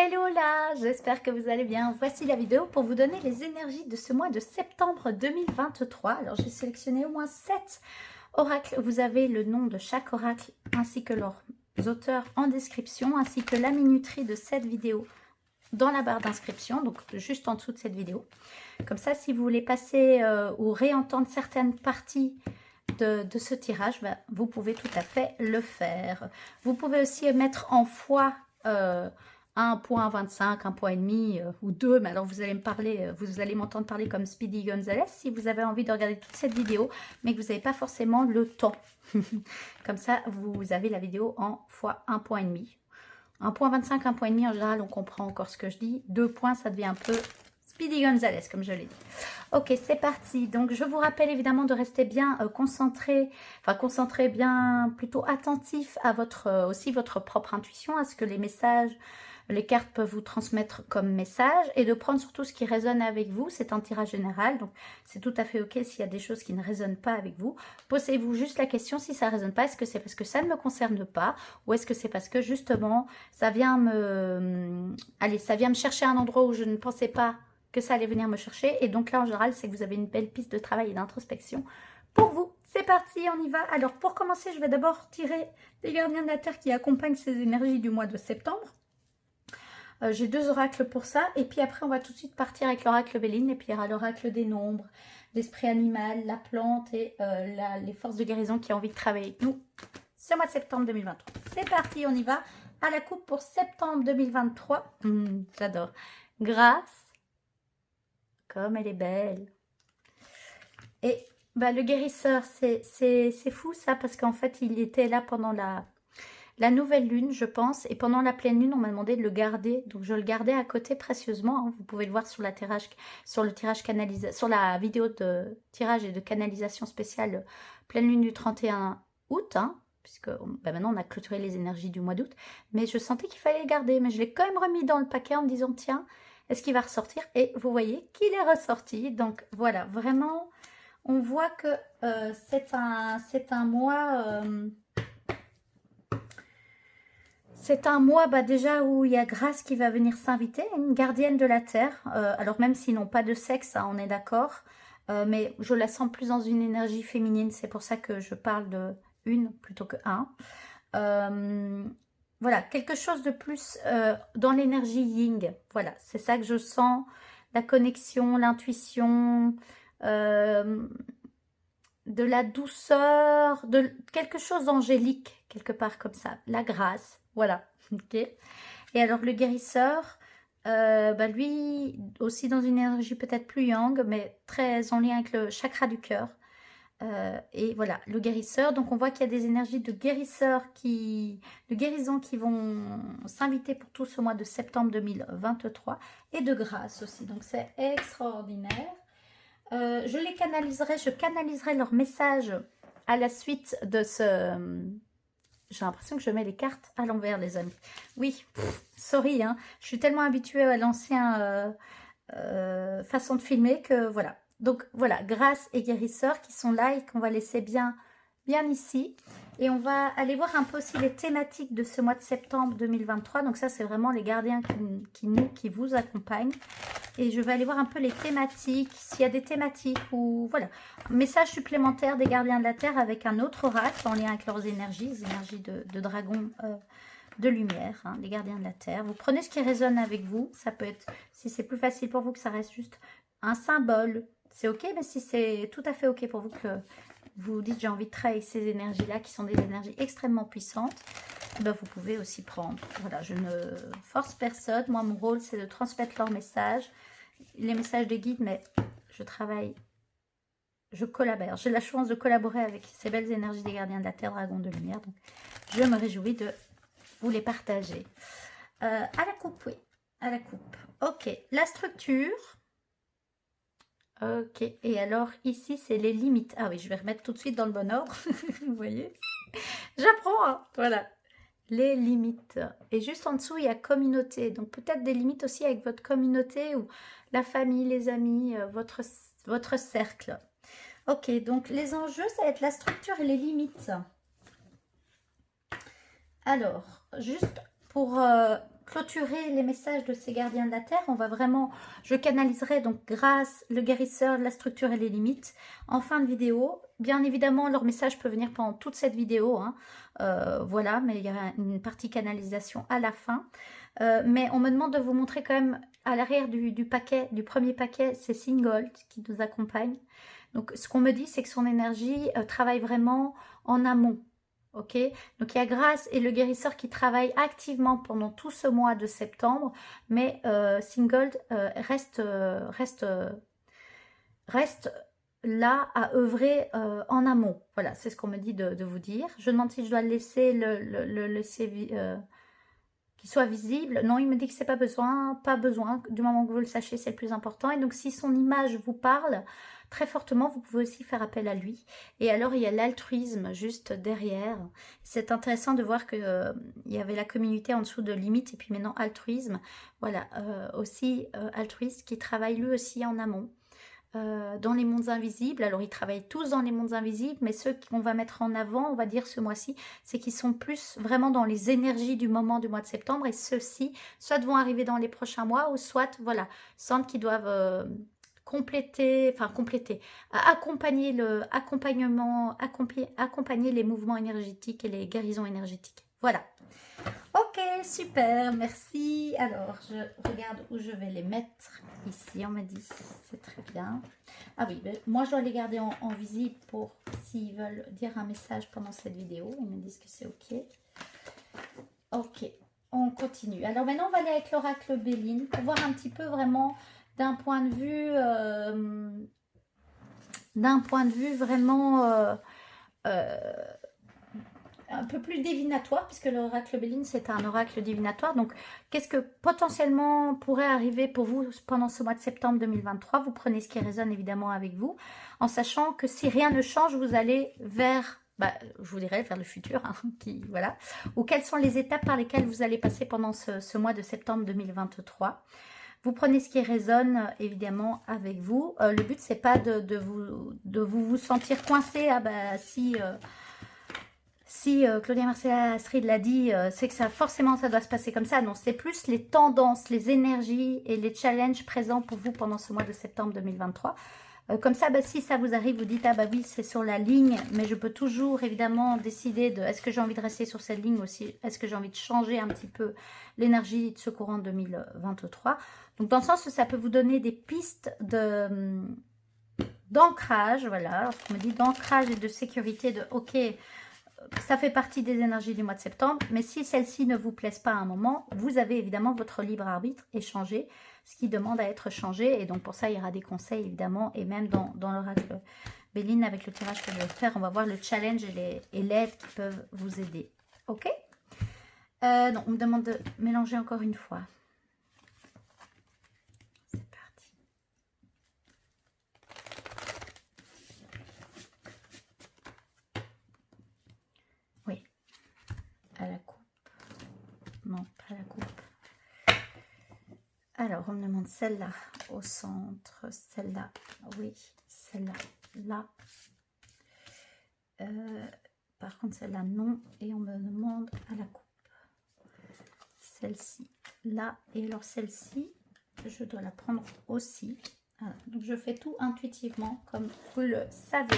Hello là, j'espère que vous allez bien. Voici la vidéo pour vous donner les énergies de ce mois de septembre 2023. Alors j'ai sélectionné au moins 7 oracles. Vous avez le nom de chaque oracle ainsi que leurs auteurs en description, ainsi que la minuterie de cette vidéo dans la barre d'inscription, donc juste en dessous de cette vidéo. Comme ça, si vous voulez passer ou réentendre certaines parties de ce tirage, vous pouvez tout à fait le faire. Vous pouvez aussi mettre en fois 1.25, 1,5 ou 2, mais alors vous allez me parler, vous allez m'entendre parler comme Speedy Gonzalez si vous avez envie de regarder toute cette vidéo, mais que vous n'avez pas forcément le temps. Comme ça, vous avez la vidéo en fois 1,5. 1.25, 1,5, en général, on comprend encore ce que je dis. 2 points, ça devient un peu Speedy Gonzalez, comme je l'ai dit. Ok, c'est parti. Donc, je vous rappelle évidemment de rester bien concentré, bien plutôt attentif à aussi votre propre intuition, à ce que les messages, les cartes peuvent vous transmettre comme message, et de prendre surtout ce qui résonne avec vous. C'est un tirage général, donc c'est tout à fait ok s'il y a des choses qui ne résonnent pas avec vous. Posez-vous juste la question, si ça ne résonne pas, est-ce que c'est parce que ça ne me concerne pas, ou est-ce que c'est parce que justement ça vient me chercher à un endroit où je ne pensais pas que ça allait venir me chercher. Et donc là, en général, c'est que vous avez une belle piste de travail et d'introspection pour vous. C'est parti, on y va. Alors, pour commencer, je vais d'abord tirer les gardiens de la Terre qui accompagnent ces énergies du mois de septembre. J'ai 2 oracles pour ça. Et puis après, on va tout de suite partir avec l'oracle Béline. Et puis, il y aura l'oracle des nombres, l'esprit animal, la plante et les forces de guérison qui ont envie de travailler avec nous ce mois de septembre 2023. C'est parti, on y va. À la coupe pour septembre 2023. J'adore. Grâce. Comme elle est belle. Et le guérisseur, c'est fou ça, parce qu'en fait, il était là pendant la nouvelle lune, je pense. Et pendant la pleine lune, on m'a demandé de le garder. Donc, je le gardais à côté précieusement. Hein. Vous pouvez le voir sur le tirage canalisation, sur la vidéo de tirage et de canalisation spéciale pleine lune du 31 août. Hein, puisque maintenant, on a clôturé les énergies du mois d'août. Mais je sentais qu'il fallait le garder. Mais je l'ai quand même remis dans le paquet en me disant, tiens, est-ce qu'il va ressortir? Et vous voyez qu'il est ressorti. Donc voilà, vraiment, on voit que c'est un mois... c'est un mois déjà où il y a Grâce qui va venir s'inviter, une gardienne de la Terre. Alors même s'ils n'ont pas de sexe, hein, on est d'accord. Mais je la sens plus dans une énergie féminine. C'est pour ça que je parle de une plutôt que un. Voilà, quelque chose de plus dans l'énergie yin. Voilà, c'est ça que je sens. La connexion, l'intuition, de la douceur, de quelque chose d'angélique, quelque part comme ça. La grâce, voilà. Ok. Et alors le guérisseur, lui aussi dans une énergie peut-être plus yang, mais très en lien avec le chakra du cœur. Et voilà, le guérisseur. Donc, on voit qu'il y a des énergies de guérisseur de guérison qui vont s'inviter pour tout ce mois de septembre 2023 et de grâce aussi. Donc, c'est extraordinaire. Je canaliserai leur message à la suite de ce... J'ai l'impression que je mets les cartes à l'envers, les amis. Oui, sorry, hein. Je suis tellement habituée à l'ancienne façon de filmer que voilà. Donc voilà, grâce et guérisseur qui sont là et qu'on va laisser bien ici. Et on va aller voir un peu aussi les thématiques de ce mois de septembre 2023. Donc ça, c'est vraiment les gardiens qui vous accompagnent. Et je vais aller voir un peu les thématiques, s'il y a des thématiques ou voilà. Message supplémentaire des gardiens de la Terre avec un autre oracle en lien avec leurs énergies, les énergies de dragon de lumière, hein, les gardiens de la Terre. Vous prenez ce qui résonne avec vous. Ça peut être, si c'est plus facile pour vous, que ça reste juste un symbole, c'est ok. Mais si c'est tout à fait ok pour vous, que vous dites j'ai envie de travailler ces énergies-là, qui sont des énergies extrêmement puissantes, vous pouvez aussi prendre. Voilà, je ne force personne. Moi, mon rôle, c'est de transmettre leurs messages, les messages des guides, mais je travaille, je collabore. J'ai la chance de collaborer avec ces belles énergies des gardiens de la Terre, dragons de lumière. Donc, je me réjouis de vous les partager. À la coupe, oui. À la coupe. Ok. La structure. Ok. Et alors, ici, c'est les limites. Ah oui, je vais remettre tout de suite dans le bon ordre. Vous voyez? J'apprends, hein. Voilà. Les limites. Et juste en dessous, il y a communauté. Donc, peut-être des limites aussi avec votre communauté ou la famille, les amis, votre cercle. Ok. Donc, les enjeux, ça va être la structure et les limites. Alors, juste pour clôturer les messages de ces gardiens de la Terre. On va vraiment, je canaliserai donc grâce, le guérisseur, la structure et les limites en fin de vidéo. Bien évidemment, leur message peut venir pendant toute cette vidéo, hein. Voilà, mais il y a une partie canalisation à la fin. Mais on me demande de vous montrer quand même à l'arrière du paquet, du premier paquet, c'est Singold qui nous accompagne. Donc ce qu'on me dit, c'est que son énergie travaille vraiment en amont. Ok, donc il y a Grâce et le guérisseur qui travaillent activement pendant tout ce mois de septembre, mais Singold reste là à œuvrer en amont. Voilà, c'est ce qu'on me dit de vous dire. Je demande si je dois laisser le laisser qu'il soit visible. Non, il me dit que c'est pas besoin. Du moment que vous le sachez, c'est le plus important. Et donc, si son image vous parle très fortement, vous pouvez aussi faire appel à lui. Et alors, il y a l'altruisme juste derrière. C'est intéressant de voir que il y avait la communauté en dessous de limite et puis maintenant altruisme. Voilà, aussi altruiste qui travaille lui aussi en amont. Dans les mondes invisibles. Alors, ils travaillent tous dans les mondes invisibles, mais ceux qu'on va mettre en avant, on va dire ce mois-ci, c'est qu'ils sont plus vraiment dans les énergies du moment du mois de septembre, et ceux-ci, soit vont arriver dans les prochains mois, ou soit, voilà, sentent qu'ils doivent accompagner accompagner les mouvements énergétiques et les guérisons énergétiques. Voilà. Ok, super, merci. Alors, je regarde où je vais les mettre. Ici, on m'a dit, c'est très bien. Ah oui, ben, moi je dois les garder en visible pour s'ils veulent dire un message pendant cette vidéo. Ils me disent que c'est ok. Ok, on continue. Alors maintenant, on va aller avec l'oracle Béline pour voir un petit peu vraiment d'un point de vue vraiment... un peu plus divinatoire, puisque l'oracle Béline, c'est un oracle divinatoire. Donc, qu'est-ce que potentiellement pourrait arriver pour vous pendant ce mois de septembre 2023? Vous prenez ce qui résonne évidemment avec vous, en sachant que si rien ne change, vous allez vers, je vous dirais, vers le futur, hein, voilà. Ou quelles sont les étapes par lesquelles vous allez passer pendant ce mois de septembre 2023. Vous prenez ce qui résonne évidemment avec vous. Le but, c'est pas de vous sentir coincé. Ah si Claudia Marcella Astrid l'a dit, c'est que forcément ça doit se passer comme ça. Non, c'est plus les tendances, les énergies et les challenges présents pour vous pendant ce mois de septembre 2023. Comme ça, si ça vous arrive, vous dites, ah oui, c'est sur la ligne, mais je peux toujours évidemment décider de, est-ce que j'ai envie de rester sur cette ligne aussi, est-ce que j'ai envie de changer un petit peu l'énergie de ce courant 2023. Donc dans le sens où ça peut vous donner des pistes d'ancrage, voilà, on me dit d'ancrage et de sécurité, de ok, ça fait partie des énergies du mois de septembre, mais si celles-ci ne vous plaisent pas à un moment, vous avez évidemment votre libre arbitre et changer ce qui demande à être changé. Et donc pour ça, il y aura des conseils évidemment, et même dans l'oracle Béline, avec le tirage que je vais faire, on va voir le challenge et l'aide qui peuvent vous aider. Ok, non, on me demande de mélanger encore une fois. C'est parti. Oui, à la coupe. Non, pas la coupe. Alors, on me demande celle-là au centre, celle-là, oui, celle-là, là. Par contre, celle-là, non. Et on me demande à la coupe. Celle-ci, là. Et alors, celle-ci, je dois la prendre aussi. Voilà. Donc, je fais tout intuitivement, comme vous le savez.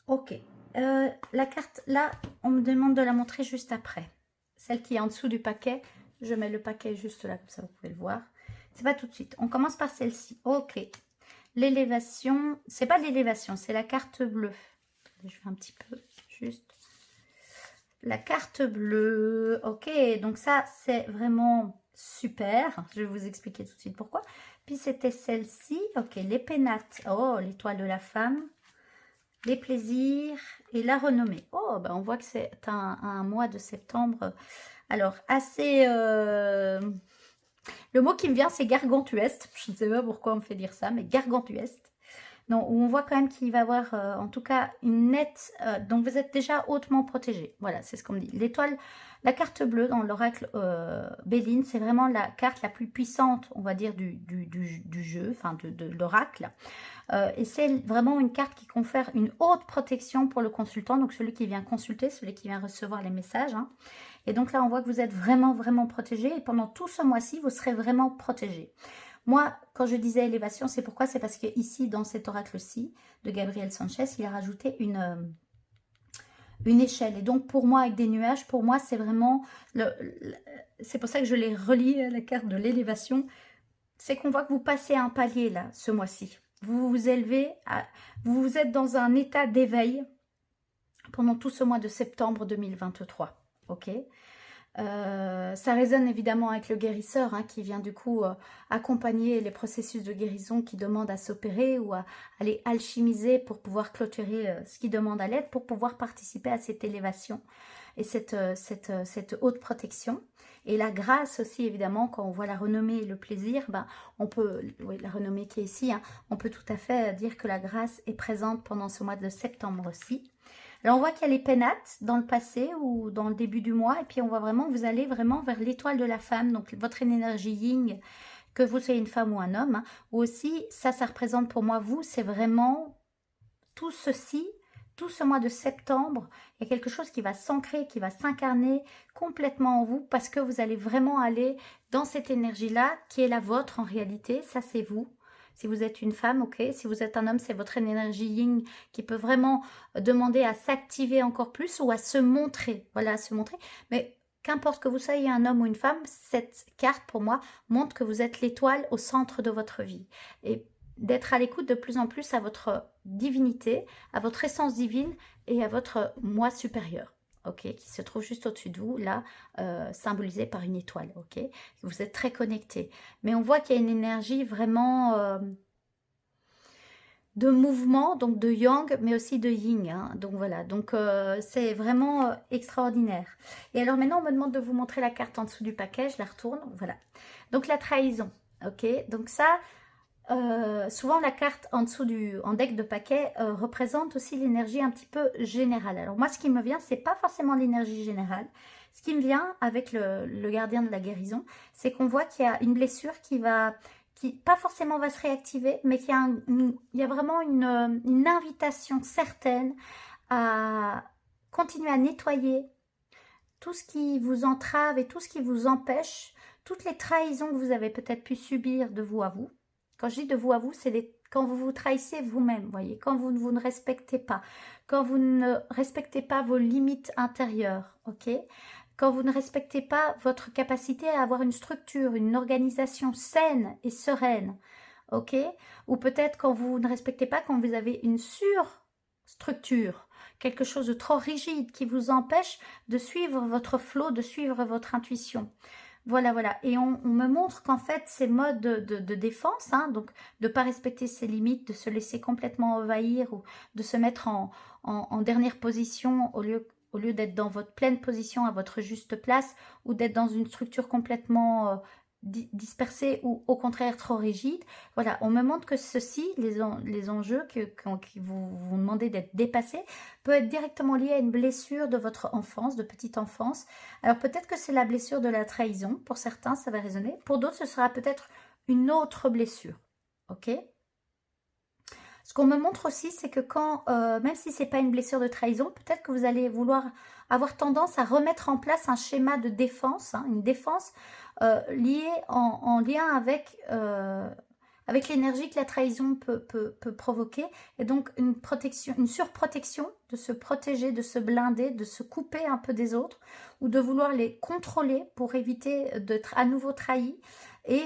Ok. La carte, là, on me demande de la montrer juste après. Celle qui est en dessous du paquet, je mets le paquet juste là, comme ça vous pouvez le voir. C'est pas tout de suite. On commence par celle-ci. Ok. L'élévation, c'est pas l'élévation, c'est la carte bleue. Je vais un petit peu, juste. La carte bleue. Ok, donc ça, c'est vraiment super. Je vais vous expliquer tout de suite pourquoi. Puis c'était celle-ci. Ok, les pénates. Oh, l'étoile de la femme. Les plaisirs et la renommée. Oh, on voit que c'est un mois de septembre. Alors, assez... Le mot qui me vient, c'est gargantueste. Je ne sais pas pourquoi on me fait dire ça, mais gargantueste. non, où on voit quand même qu'il va y avoir en tout cas une nette... donc vous êtes déjà hautement protégé. Voilà, c'est ce qu'on me dit. L'étoile, la carte bleue dans l'oracle Béline, c'est vraiment la carte la plus puissante, on va dire, du jeu, enfin de l'oracle. Et c'est vraiment une carte qui confère une haute protection pour le consultant, donc celui qui vient consulter, celui qui vient recevoir les messages. Hein. Et donc là, on voit que vous êtes vraiment, vraiment protégé. Et pendant tout ce mois-ci, vous serez vraiment protégé. Moi, quand je disais élévation, c'est pourquoi? C'est parce que ici, dans cet oracle-ci, de Gabriel Sanchez, il a rajouté une échelle. Et donc, pour moi, avec des nuages, pour moi, c'est vraiment... c'est pour ça que je l'ai relié à la carte de l'élévation. C'est qu'on voit que vous passez un palier, là, ce mois-ci. Vous vous élevez, vous êtes dans un état d'éveil pendant tout ce mois de septembre 2023. Ok, ça résonne évidemment avec le guérisseur hein, qui vient du coup accompagner les processus de guérison qui demandent à s'opérer ou à aller alchimiser pour pouvoir clôturer ce qui demande à l'aide pour pouvoir participer à cette élévation et cette haute protection. Et la grâce aussi, évidemment, quand on voit la renommée et le plaisir, ben, on peut, oui, la renommée qui est ici, hein, on peut tout à fait dire que la grâce est présente pendant ce mois de septembre aussi. Alors, on voit qu'il y a les pénates dans le passé ou dans le début du mois. Et puis, on voit vraiment que vous allez vraiment vers l'étoile de la femme. Donc, votre énergie yin, que vous soyez une femme ou un homme. Hein, ou aussi, ça représente pour moi, vous, c'est vraiment tout ceci. Tout ce mois de septembre, il y a quelque chose qui va s'ancrer, qui va s'incarner complètement en vous parce que vous allez vraiment aller dans cette énergie-là qui est la vôtre en réalité. Ça, c'est vous. Si vous êtes une femme, ok. Si vous êtes un homme, c'est votre énergie yin qui peut vraiment demander à s'activer encore plus ou à se montrer. Voilà, à se montrer. Mais qu'importe que vous soyez un homme ou une femme, cette carte, pour moi, montre que vous êtes l'étoile au centre de votre vie. Et d'être à l'écoute de plus en plus à votre divinité, à votre essence divine et à votre moi supérieur, ok, qui se trouve juste au-dessus de vous, là, symbolisé par une étoile, ok. Vous êtes très connecté. Mais on voit qu'il y a une énergie vraiment de mouvement, donc de yang, mais aussi de yin. Hein. Donc voilà, donc c'est vraiment extraordinaire. Et alors maintenant, on me demande de vous montrer la carte en dessous du paquet, je la retourne, voilà. Donc la trahison, ok. Donc ça... souvent la carte en dessous en deck de paquet représente aussi l'énergie un petit peu générale. Alors moi ce qui me vient, c'est pas forcément l'énergie générale. Ce qui me vient avec le gardien de la guérison, c'est qu'on voit qu'il y a une blessure qui pas forcément va se réactiver, mais qu'il y a vraiment une invitation certaine à continuer à nettoyer tout ce qui vous entrave et tout ce qui vous empêche, toutes les trahisons que vous avez peut-être pu subir de vous à vous. Quand je dis de vous à vous, c'est quand vous vous trahissez vous-même, voyez, quand vous ne respectez pas, quand vous ne respectez pas vos limites intérieures, ok, quand vous ne respectez pas votre capacité à avoir une structure, une organisation saine et sereine, ok, ou peut-être quand vous ne respectez pas, quand vous avez une surstructure, quelque chose de trop rigide qui vous empêche de suivre votre flow, de suivre votre intuition. Voilà, voilà. Et on me montre qu'en fait, ces modes de défense, hein, donc de ne pas respecter ses limites, de se laisser complètement envahir ou de se mettre en dernière position au lieu d'être dans votre pleine position à votre juste place ou d'être dans une structure complètement dispersée ou au contraire trop rigide. Voilà, on me montre que ceci, les enjeux qui vous demandez d'être dépassés, peut être directement lié à une blessure de votre enfance, de petite enfance. Alors peut-être que c'est la blessure de la trahison, pour certains ça va résonner, pour d'autres ce sera peut-être une autre blessure, ok. Ce qu'on me montre aussi, c'est que quand, même si ce n'est pas une blessure de trahison, peut-être que vous allez vouloir avoir tendance à remettre en place un schéma de défense, hein, une défense liée en lien avec l'énergie que la trahison peut provoquer. Et donc une protection, une surprotection, de se protéger, de se blinder, de se couper un peu des autres, ou de vouloir les contrôler pour éviter d'être à nouveau trahi. Et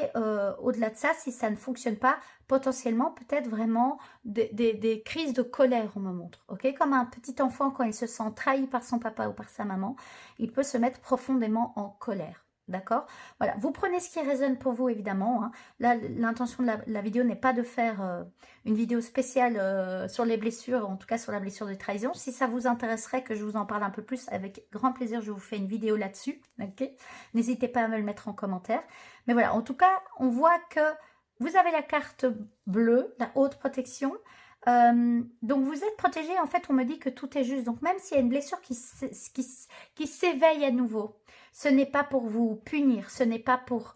au-delà de ça, si ça ne fonctionne pas, potentiellement peut-être vraiment des crises de colère, on me montre. Ok, comme un petit enfant quand il se sent trahi par son papa ou par sa maman, il peut se mettre profondément en colère. D'accord? Voilà, vous prenez ce qui résonne pour vous, évidemment. Hein. Là, l'intention de la vidéo n'est pas de faire une vidéo spéciale sur les blessures, en tout cas sur la blessure de trahison. Si ça vous intéresserait que je vous en parle un peu plus, avec grand plaisir, je vous fais une vidéo là-dessus. Okay, n'hésitez pas à me le mettre en commentaire. Mais voilà, en tout cas, on voit que vous avez la carte bleue, la haute protection. Donc vous êtes protégé, en fait on me dit que tout est juste. Donc même s'il y a une blessure qui s'éveille à nouveau, ce n'est pas pour vous punir, ce n'est pas pour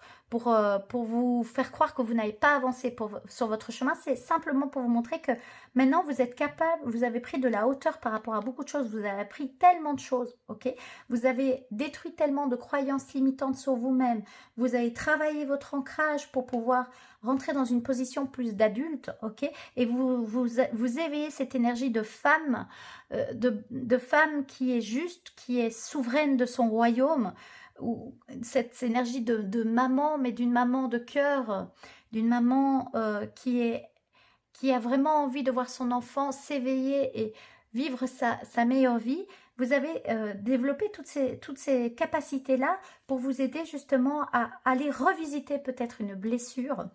vous faire croire que vous n'avez pas avancé sur votre chemin, c'est simplement pour vous montrer que maintenant vous êtes capable, vous avez pris de la hauteur par rapport à beaucoup de choses, vous avez appris tellement de choses, ok? Vous avez détruit tellement de croyances limitantes sur vous-même, vous avez travaillé votre ancrage pour pouvoir rentrer dans une position plus d'adulte, ok? Et vous éveillez cette énergie de femme, de femme qui est juste, qui est souveraine de son royaume, ou cette énergie de maman, mais d'une maman de cœur, d'une maman qui a vraiment envie de voir son enfant s'éveiller et vivre sa meilleure vie. Vous avez développé toutes ces capacités-là pour vous aider justement à aller revisiter peut-être une blessure,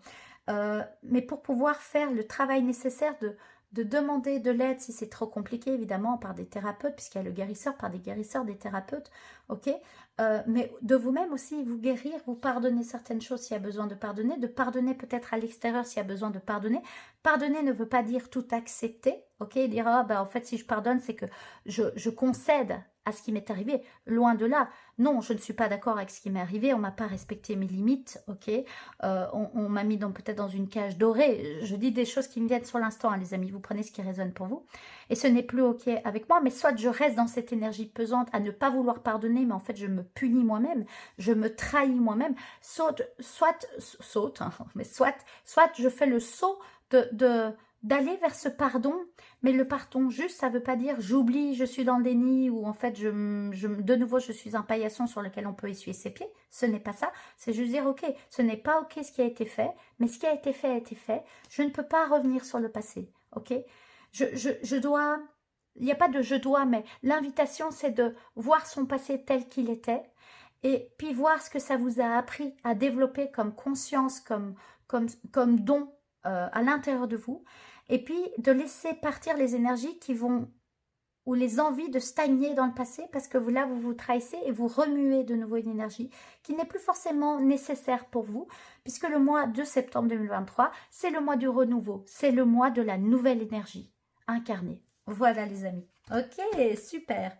mais pour pouvoir faire le travail nécessaire de demander de l'aide si c'est trop compliqué, évidemment, par des thérapeutes, puisqu'il y a le guérisseur, par des guérisseurs, des thérapeutes, ok, mais de vous-même aussi, vous guérir, vous pardonner certaines choses s'il y a besoin de pardonner peut-être à l'extérieur s'il y a besoin de pardonner. Pardonner ne veut pas dire tout accepter, ok, dire, ah, ben, en fait, si je pardonne, c'est que je concède à ce qui m'est arrivé, loin de là. Non, je ne suis pas d'accord avec ce qui m'est arrivé, on m'a pas respecté mes limites, ok, on m'a mis peut-être dans une cage dorée. Je dis des choses qui me viennent sur l'instant, hein, les amis, vous prenez ce qui résonne pour vous, et ce n'est plus ok avec moi, mais soit je reste dans cette énergie pesante à ne pas vouloir pardonner, mais en fait je me punis moi-même, je me trahis moi-même, soit je fais le saut d'aller vers ce pardon, mais le pardon juste, ça veut pas dire j'oublie, je suis dans le déni, ou en fait, de nouveau, je suis un paillasson sur lequel on peut essuyer ses pieds. Ce n'est pas ça. C'est juste dire, ok, ce n'est pas ok ce qui a été fait, mais ce qui a été fait. Je ne peux pas revenir sur le passé, ok? Je dois, il n'y a pas de je dois, mais l'invitation, c'est de voir son passé tel qu'il était, et puis voir ce que ça vous a appris à développer comme conscience, comme don à l'intérieur de vous, et puis de laisser partir les énergies qui vont, ou les envies de stagner dans le passé, parce que là vous vous trahissez et vous remuez de nouveau une énergie qui n'est plus forcément nécessaire pour vous, puisque le mois de septembre 2023, c'est le mois du renouveau, c'est le mois de la nouvelle énergie incarnée. Voilà les amis. Ok, super.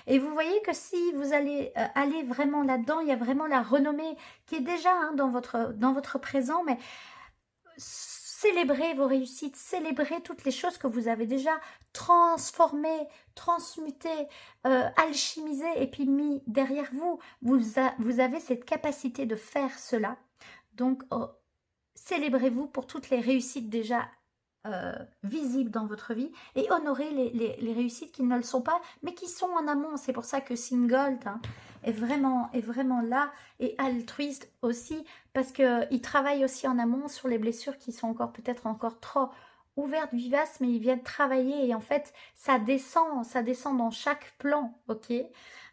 Et vous voyez que si vous allez aller vraiment là-dedans, il y a vraiment la renommée qui est déjà dans votre présent, mais célébrez vos réussites, célébrez toutes les choses que vous avez déjà transformées, transmutées, alchimisées et puis mis derrière vous. Vous avez cette capacité de faire cela. Donc, célébrez-vous pour toutes les réussites déjà visibles dans votre vie et honorez les réussites qui ne le sont pas, mais qui sont en amont. C'est pour ça que Singold est vraiment là, et altruiste aussi, parce qu'il travaille aussi en amont sur les blessures qui sont peut-être encore trop ouvertes, vivaces, mais ils viennent travailler et en fait ça descend dans chaque plan, ok.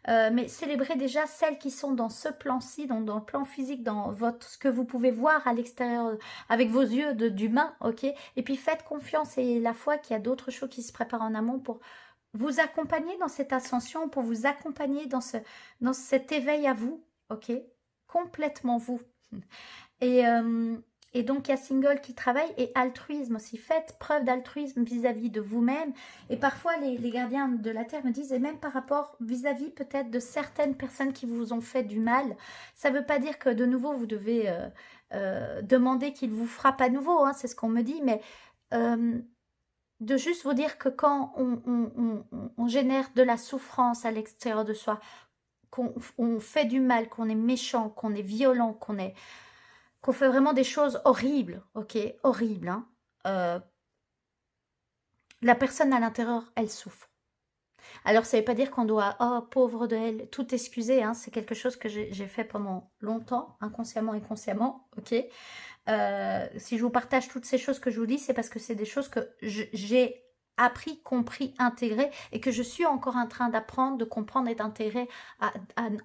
Mais célébrez déjà celles qui sont dans ce plan-ci, dans le plan physique, dans ce que vous pouvez voir à l'extérieur avec vos yeux d'humain, ok. Et puis faites confiance et la foi qu'il y a d'autres choses qui se préparent en amont pour vous accompagner dans cette ascension, pour vous accompagner dans cet éveil à vous, ok, complètement vous. Et donc, il y a Single qui travaille, et altruisme aussi. Faites preuve d'altruisme vis-à-vis de vous-même. Et parfois, les gardiens de la Terre me disent, et même par rapport vis-à-vis peut-être de certaines personnes qui vous ont fait du mal, ça ne veut pas dire que de nouveau, vous devez demander qu'ils vous frappent à nouveau, hein, c'est ce qu'on me dit, mais de juste vous dire que quand on génère de la souffrance à l'extérieur de soi, qu'on fait du mal, qu'on est méchant, qu'on est violent, qu'on fait vraiment des choses horribles, ok, horribles, hein, la personne à l'intérieur, elle souffre. Alors, ça ne veut pas dire qu'on doit, oh, pauvre de elle, tout excuser, hein, c'est quelque chose que j'ai fait pendant longtemps, inconsciemment et consciemment, ok. Si je vous partage toutes ces choses que je vous dis, c'est parce que c'est des choses que j'ai appris, compris, intégré, et que je suis encore en train d'apprendre, de comprendre et d'intégrer à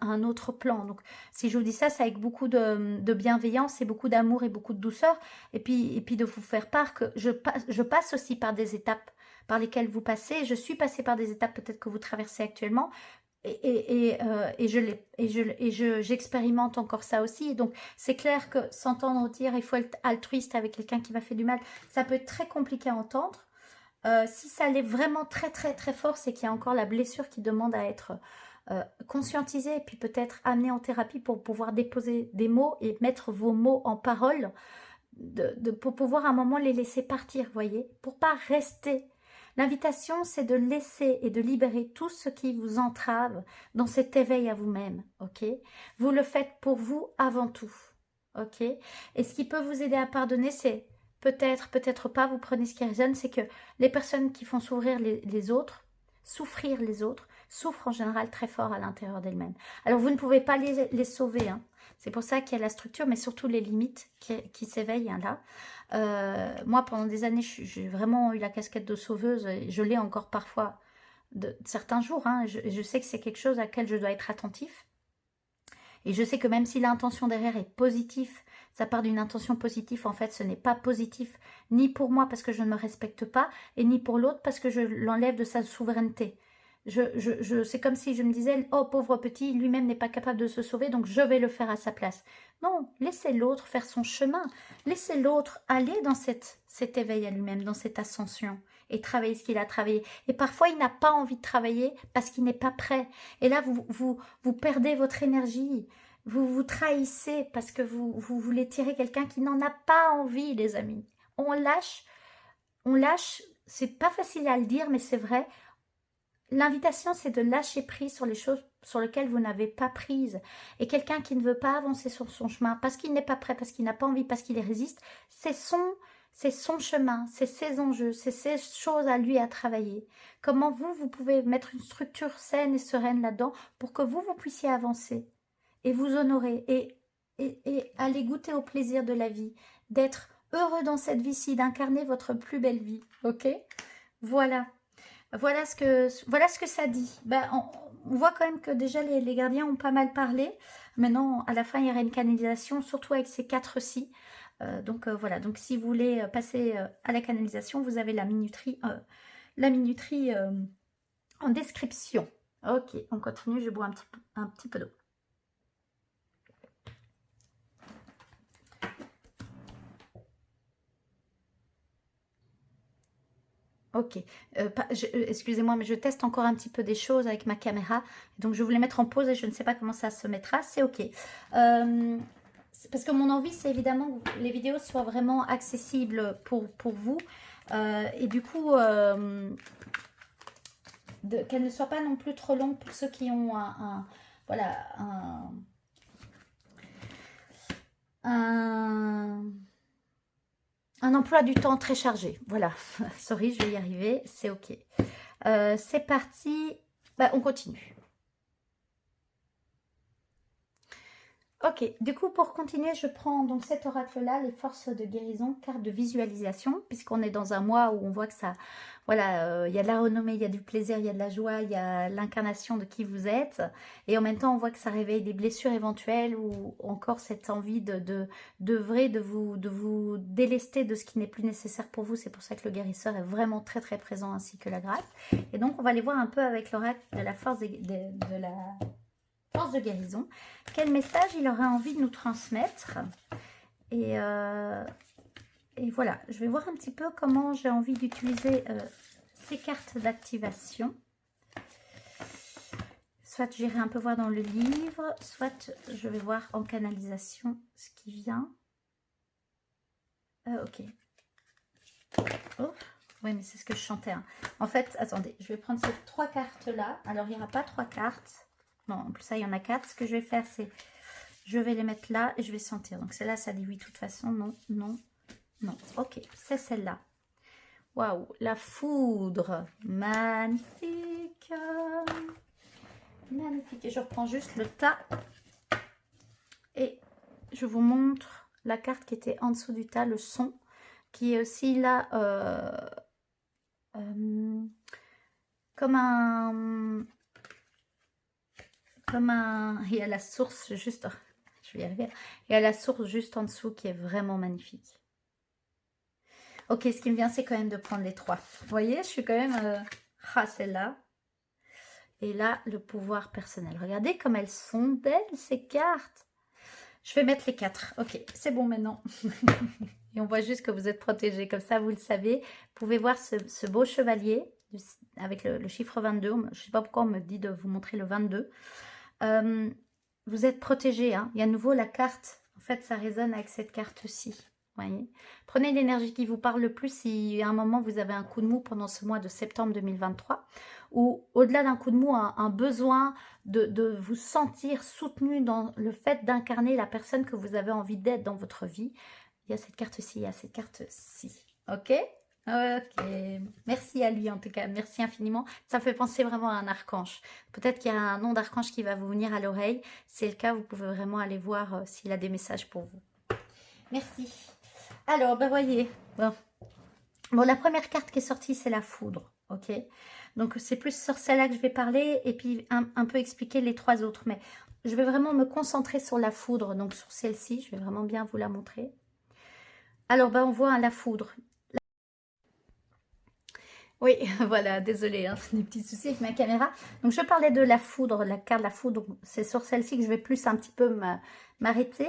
un autre plan. Donc, si je vous dis ça, c'est avec beaucoup de bienveillance et beaucoup d'amour et beaucoup de douceur, et puis de vous faire part que je passe aussi par des étapes par lesquelles vous passez. Je suis passée par des étapes peut-être que vous traversez actuellement, et j'expérimente encore ça aussi. Et donc, c'est clair que s'entendre dire il faut être altruiste avec quelqu'un qui m'a fait du mal, ça peut être très compliqué à entendre. Si ça allait vraiment très très très fort, c'est qu'il y a encore la blessure qui demande à être conscientisée et puis peut-être amenée en thérapie pour pouvoir déposer des mots et mettre vos mots en parole, pour pouvoir à un moment les laisser partir, voyez, pour pas rester. L'invitation, c'est de laisser et de libérer tout ce qui vous entrave dans cet éveil à vous-même, ok? Vous le faites pour vous avant tout, ok? Et ce qui peut vous aider à pardonner, c'est peut-être, peut-être pas, vous prenez ce qui résonne, c'est que les personnes qui font souffrir les autres, souffrent en général très fort à l'intérieur d'elles-mêmes. Alors, vous ne pouvez pas les sauver, hein. C'est pour ça qu'il y a la structure, mais surtout les limites qui s'éveillent, hein, là. Moi, pendant des années, j'ai vraiment eu la casquette de sauveuse. Et je l'ai encore parfois de certains jours, hein. Je sais que c'est quelque chose à laquelle je dois être attentif. Et je sais que même si l'intention derrière est positive, ça part d'une intention positive, en fait, ce n'est pas positif, ni pour moi parce que je ne me respecte pas, et ni pour l'autre parce que je l'enlève de sa souveraineté. C'est comme si je me disais, oh pauvre petit, lui-même n'est pas capable de se sauver, donc je vais le faire à sa place. Non, laissez l'autre faire son chemin, laissez l'autre aller dans cet éveil à lui-même, dans cette ascension, et travailler ce qu'il a travaillé. Et parfois, il n'a pas envie de travailler parce qu'il n'est pas prêt. Et là, vous perdez votre énergie, vous vous trahissez parce que vous voulez tirer quelqu'un qui n'en a pas envie, les amis. On lâche, c'est pas facile à le dire, mais c'est vrai. L'invitation, c'est de lâcher prise sur les choses sur lesquelles vous n'avez pas prise. Et quelqu'un qui ne veut pas avancer sur son chemin, parce qu'il n'est pas prêt, parce qu'il n'a pas envie, parce qu'il résiste, c'est son chemin, c'est ses enjeux, c'est ses choses à lui à travailler. Comment vous pouvez mettre une structure saine et sereine là-dedans pour que vous puissiez avancer et vous honorer et aller goûter au plaisir de la vie, d'être heureux dans cette vie-ci, d'incarner votre plus belle vie, ok? Voilà. Voilà ce que ça dit. Ben, on voit quand même que déjà les gardiens ont pas mal parlé. Maintenant, à la fin, il y aura une canalisation, surtout avec ces 4-ci. Donc voilà, donc si vous voulez passer à la canalisation, vous avez la minuterie en description. Ok, on continue, je bois un petit peu d'eau. Ok, excusez-moi, mais je teste encore un petit peu des choses avec ma caméra. Donc, je voulais mettre en pause et je ne sais pas comment ça se mettra. C'est ok. Parce que mon envie, c'est évidemment que les vidéos soient vraiment accessibles pour vous. Et du coup, qu'elles ne soient pas non plus trop longues pour ceux qui ont un emploi du temps très chargé. Voilà, sorry, je vais y arriver, c'est ok. C'est parti, on continue. Ok, du coup, pour continuer, je prends donc cet oracle-là, les forces de guérison, carte de visualisation, puisqu'on est dans un mois où on voit que ça, voilà, il y a de la renommée, il y a du plaisir, il y a de la joie, il y a l'incarnation de qui vous êtes, et en même temps, on voit que ça réveille des blessures éventuelles ou encore cette envie de vous délester de ce qui n'est plus nécessaire pour vous. C'est pour ça que le guérisseur est vraiment très très présent, ainsi que la grâce. Et donc, on va aller voir un peu avec l'oracle de la force de la force de guérison, quel message il aura envie de nous transmettre. Et voilà, je vais voir un petit peu comment j'ai envie d'utiliser ces cartes d'activation. Soit j'irai un peu voir dans le livre, soit je vais voir en canalisation ce qui vient. Ok. Oh, oui, mais c'est ce que je chantais, hein. En fait, attendez, je vais prendre ces 3 cartes-là. Alors, il n'y aura pas 3 cartes. Non, en plus, ça, il y en a 4. Ce que je vais faire, c'est... Je vais les mettre là et je vais sentir. Donc, celle-là, ça dit oui, de toute façon. Non, non, non. Ok, c'est celle-là. Waouh, la foudre. Magnifique. Magnifique. Et je reprends juste le tas. Et je vous montre la carte qui était en dessous du tas, le son, qui est aussi là... comme un... Il y a la source juste... Je vais y arriver. Il y a la source juste en dessous qui est vraiment magnifique. Ok, ce qui me vient, c'est quand même de prendre les 3. Vous voyez, je suis quand même... celle-là. Et là, le pouvoir personnel. Regardez comme elles sont belles, ces cartes. Je vais mettre les 4. Ok, c'est bon maintenant. Et on voit juste que vous êtes protégé. Comme ça, vous le savez. Vous pouvez voir ce beau chevalier avec le chiffre 22. Je ne sais pas pourquoi on me dit de vous montrer le 22. Vous êtes protégé. Hein. Il y a à nouveau la carte. En fait, ça résonne avec cette carte-ci. Voyez. Prenez l'énergie qui vous parle le plus si à un moment vous avez un coup de mou pendant ce mois de septembre 2023 ou au-delà d'un coup de mou, un besoin de vous sentir soutenu dans le fait d'incarner la personne que vous avez envie d'être dans votre vie. Il y a cette carte-ci, il y a cette carte-ci. Ok? Ok. Merci à lui en tout cas. Merci infiniment. Ça me fait penser vraiment à un archange. Peut-être qu'il y a un nom d'archange qui va vous venir à l'oreille. Si c'est le cas, vous pouvez vraiment aller voir s'il a des messages pour vous. Merci. Alors, ben voyez, bon, la première carte qui est sortie, c'est la foudre, ok? Donc, c'est plus sur celle-là que je vais parler et puis un peu expliquer les 3 autres. Mais je vais vraiment me concentrer sur la foudre, donc sur celle-ci. Je vais vraiment bien vous la montrer. Alors, ben, on voit la foudre. Oui, voilà, désolée, hein, des petits soucis avec ma caméra. Donc, je parlais de la foudre, la carte de la foudre. C'est sur celle-ci que je vais plus un petit peu m'arrêter.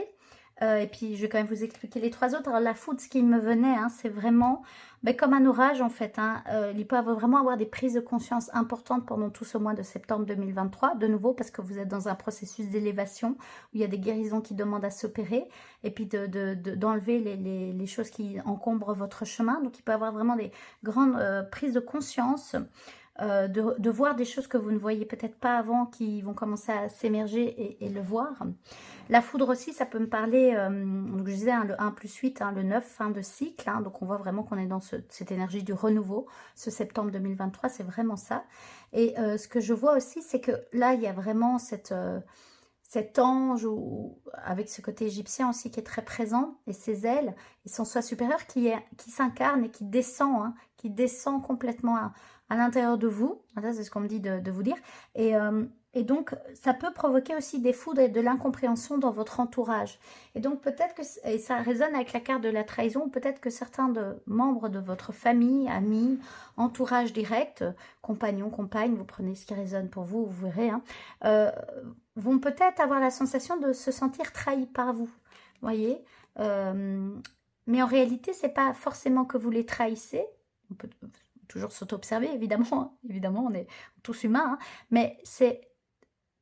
Et puis, je vais quand même vous expliquer les 3 autres. Alors, la foudre, ce qui me venait, hein, c'est vraiment comme un orage, en fait. Hein. Il peut vraiment avoir des prises de conscience importantes pendant tout ce mois de septembre 2023. De nouveau, parce que vous êtes dans un processus d'élévation où il y a des guérisons qui demandent à s'opérer. Et puis, d'enlever les choses qui encombrent votre chemin. Donc, il peut y avoir vraiment des grandes prises de conscience. De voir des choses que vous ne voyez peut-être pas avant qui vont commencer à s'émerger et le voir. La foudre aussi, ça peut me parler, donc je disais hein, le 1 plus 8, hein, le 9, fin de cycle, hein, donc on voit vraiment qu'on est dans cette énergie du renouveau, ce septembre 2023, c'est vraiment ça. Et ce que je vois aussi, c'est que là, il y a vraiment cet ange avec ce côté égyptien aussi qui est très présent, et ses ailes, et son soi supérieur qui s'incarne et qui descend complètement à l'intérieur de vous. Ça, c'est ce qu'on me dit de vous dire. Et donc, ça peut provoquer aussi des foudres et de l'incompréhension dans votre entourage. Et donc, peut-être que, et ça résonne avec la carte de la trahison, peut-être que certains membres de votre famille, amis, entourage direct, compagnons, compagnes, vous prenez ce qui résonne pour vous, vous verrez, hein, vont peut-être avoir la sensation de se sentir trahis par vous. Voyez, mais en réalité, c'est pas forcément que vous les trahissez. On peut toujours s'auto-observer, évidemment. Hein. Évidemment, on est tous humains. Hein. Mais c'est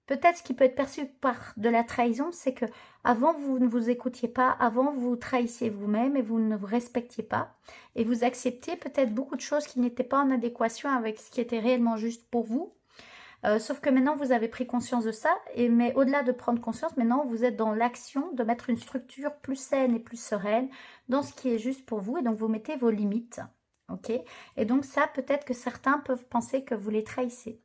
peut-être ce qui peut être perçu par de la trahison, c'est que avant vous ne vous écoutiez pas, avant vous trahissiez vous-même et vous ne vous respectiez pas. Et vous acceptiez peut-être beaucoup de choses qui n'étaient pas en adéquation avec ce qui était réellement juste pour vous. Sauf que maintenant, vous avez pris conscience de ça. Mais au-delà de prendre conscience, maintenant, vous êtes dans l'action de mettre une structure plus saine et plus sereine dans ce qui est juste pour vous. Et donc, vous mettez vos limites. Ok? Et donc, ça, peut-être que certains peuvent penser que vous les trahissez.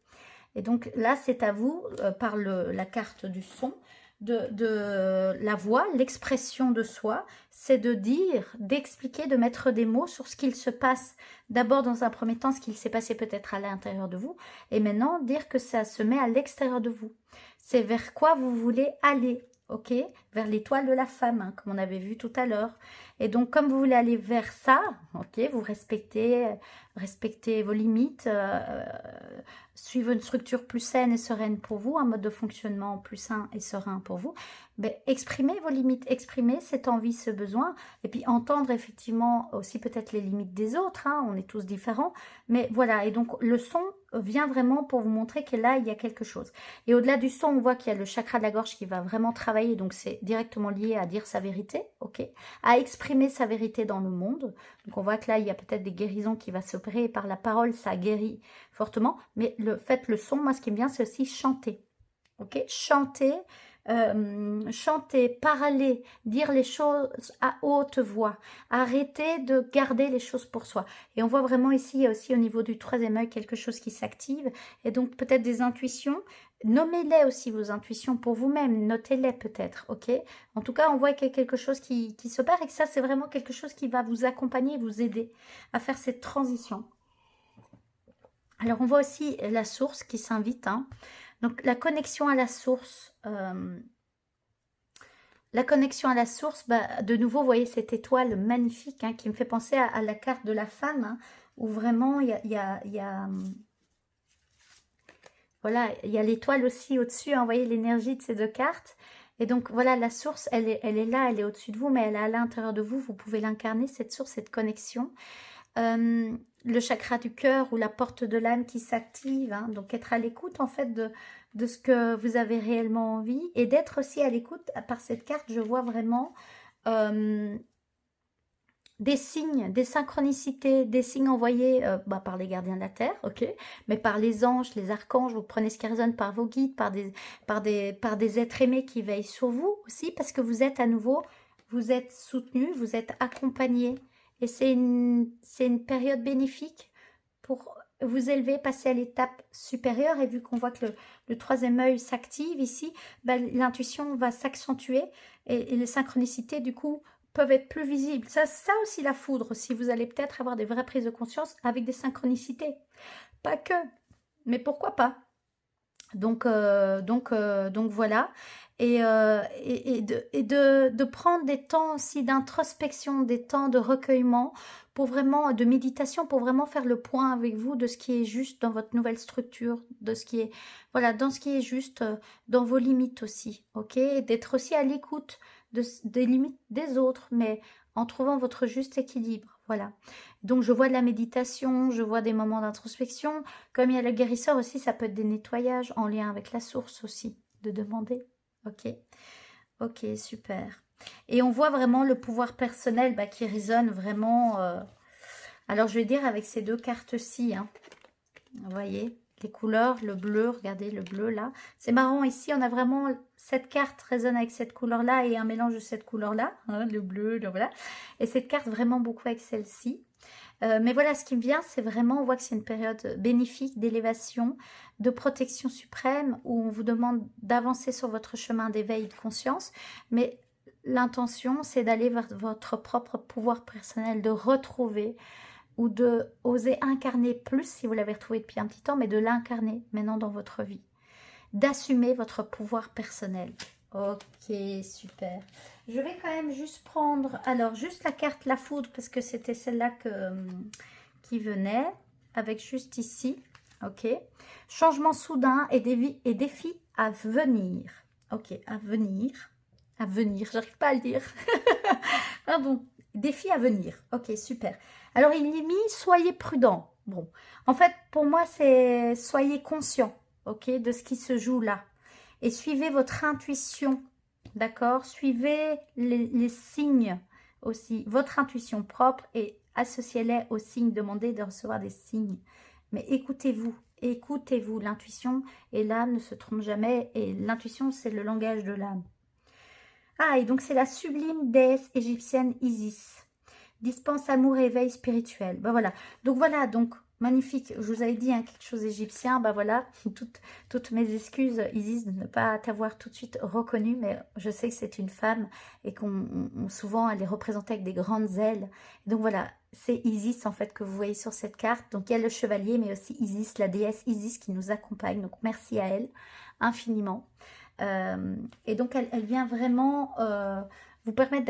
Et donc, là, c'est à vous, par la carte du son, de la voix, l'expression de soi, c'est de dire, d'expliquer, de mettre des mots sur ce qu'il se passe. D'abord, dans un premier temps, ce qu'il s'est passé peut-être à l'intérieur de vous. Et maintenant, dire que ça se met à l'extérieur de vous. C'est vers quoi vous voulez aller, ok? Vers l'étoile de la femme, hein, comme on avait vu tout à l'heure. Et donc, comme vous voulez aller vers ça, ok, vous respectez vos limites, suivre une structure plus saine et sereine pour vous, un mode de fonctionnement plus sain et serein pour vous, exprimez vos limites, exprimez cette envie, ce besoin, et puis entendre effectivement aussi peut-être les limites des autres, hein, on est tous différents, mais voilà, et donc le son vient vraiment pour vous montrer que là, il y a quelque chose. Et au-delà du son, on voit qu'il y a le chakra de la gorge qui va vraiment travailler, donc c'est directement lié à dire sa vérité, ok, à exprimer sa vérité dans le monde. Donc on voit que là, il y a peut-être des guérisons qui vont s'opérer, et par la parole, ça guérit fortement, mais le son, moi, ce qui me vient, c'est aussi chanter, ok, chanter, chanter, parler, dire les choses à haute voix, arrêter de garder les choses pour soi. Et on voit vraiment ici, il y a aussi au niveau du 3e œil quelque chose qui s'active, et donc peut-être des intuitions. Nommez-les aussi vos intuitions pour vous-même, notez-les peut-être, ok? En tout cas, on voit qu'il y a quelque chose qui s'opère, et que ça, c'est vraiment quelque chose qui va vous accompagner, vous aider à faire cette transition. Alors, on voit aussi la source qui s'invite, hein. Donc, la connexion à la source, de nouveau, vous voyez cette étoile magnifique, hein, qui me fait penser à la carte de la femme, hein, où vraiment, il y a voilà, il y a l'étoile aussi au-dessus, hein, vous voyez l'énergie de ces 2 cartes. Et donc, voilà, la source, elle est là, elle est au-dessus de vous, mais elle est à l'intérieur de vous. Vous pouvez l'incarner, cette source, cette connexion. Le chakra du cœur ou la porte de l'âme qui s'active. Hein, donc, être à l'écoute, en fait, de ce que vous avez réellement envie. Et d'être aussi à l'écoute, par cette carte, je vois vraiment des signes, des synchronicités, des signes envoyés par les gardiens de la Terre, ok, mais par les anges, les archanges, vous prenez ce qui résonne par vos guides, par des êtres aimés qui veillent sur vous aussi, parce que vous êtes à nouveau, vous êtes soutenu, vous êtes accompagné. Et c'est une période bénéfique pour vous élever, passer à l'étape supérieure. Et vu qu'on voit que le troisième œil s'active ici, l'intuition va s'accentuer et les synchronicités, du coup, peuvent être plus visibles. Ça aussi, la foudre, si vous allez peut-être avoir des vraies prises de conscience avec des synchronicités. Pas que, mais pourquoi pas. Donc voilà. Et de prendre des temps aussi d'introspection, des temps de recueillement, pour vraiment, de méditation, pour vraiment faire le point avec vous de ce qui est juste dans votre nouvelle structure, de ce qui est, voilà, dans ce qui est juste, dans vos limites aussi, ok? D'être aussi à l'écoute des limites des autres, mais en trouvant votre juste équilibre, voilà. Donc je vois de la méditation, je vois des moments d'introspection, comme il y a le guérisseur aussi, ça peut être des nettoyages en lien avec la source aussi, de demander, ok? Ok, super. Et on voit vraiment le pouvoir personnel qui résonne vraiment. Alors, je vais dire avec ces deux cartes-ci. Hein. Vous voyez, les couleurs, le bleu, regardez le bleu là. C'est marrant, ici, on a vraiment... Cette carte résonne avec cette couleur-là et un mélange de cette couleur-là. Hein, le bleu, voilà. Et cette carte vraiment beaucoup avec celle-ci. Mais voilà, ce qui me vient, c'est vraiment, on voit que c'est une période bénéfique d'élévation, de protection suprême, où on vous demande d'avancer sur votre chemin d'éveil et de conscience. Mais l'intention, c'est d'aller vers votre propre pouvoir personnel, de retrouver ou de oser incarner plus, si vous l'avez retrouvé depuis un petit temps, mais de l'incarner maintenant dans votre vie. D'assumer votre pouvoir personnel. Ok, super. Je vais quand même juste prendre, alors juste la carte la foudre, parce que c'était celle-là qui venait, avec juste ici, ok. Changement soudain et défis à venir. Ok, à venir, j'arrive pas à le dire. Ah bon, défi à venir, ok, super. Alors il est mis, soyez prudent. Bon, en fait, pour moi, c'est soyez conscient, ok, de ce qui se joue là. Et suivez votre intuition, d'accord? Suivez les signes aussi, votre intuition propre et associez-les aux signes, demandez de recevoir des signes. Mais écoutez-vous, écoutez-vous. L'intuition et l'âme ne se trompent jamais et l'intuition, c'est le langage de l'âme. Ah, et donc c'est la sublime déesse égyptienne Isis. Dispense amour et éveil spirituel. Ben voilà. Donc voilà, donc magnifique. Je vous avais dit hein, quelque chose égyptien. Ben voilà, toutes mes excuses, Isis, de ne pas t'avoir tout de suite reconnue. Mais je sais que c'est une femme et qu'on souvent elle est représentée avec des grandes ailes. Donc voilà, c'est Isis en fait que vous voyez sur cette carte. Donc il y a le chevalier, mais aussi Isis, la déesse Isis qui nous accompagne. Donc merci à elle infiniment. Et donc elle vient vraiment vous permettre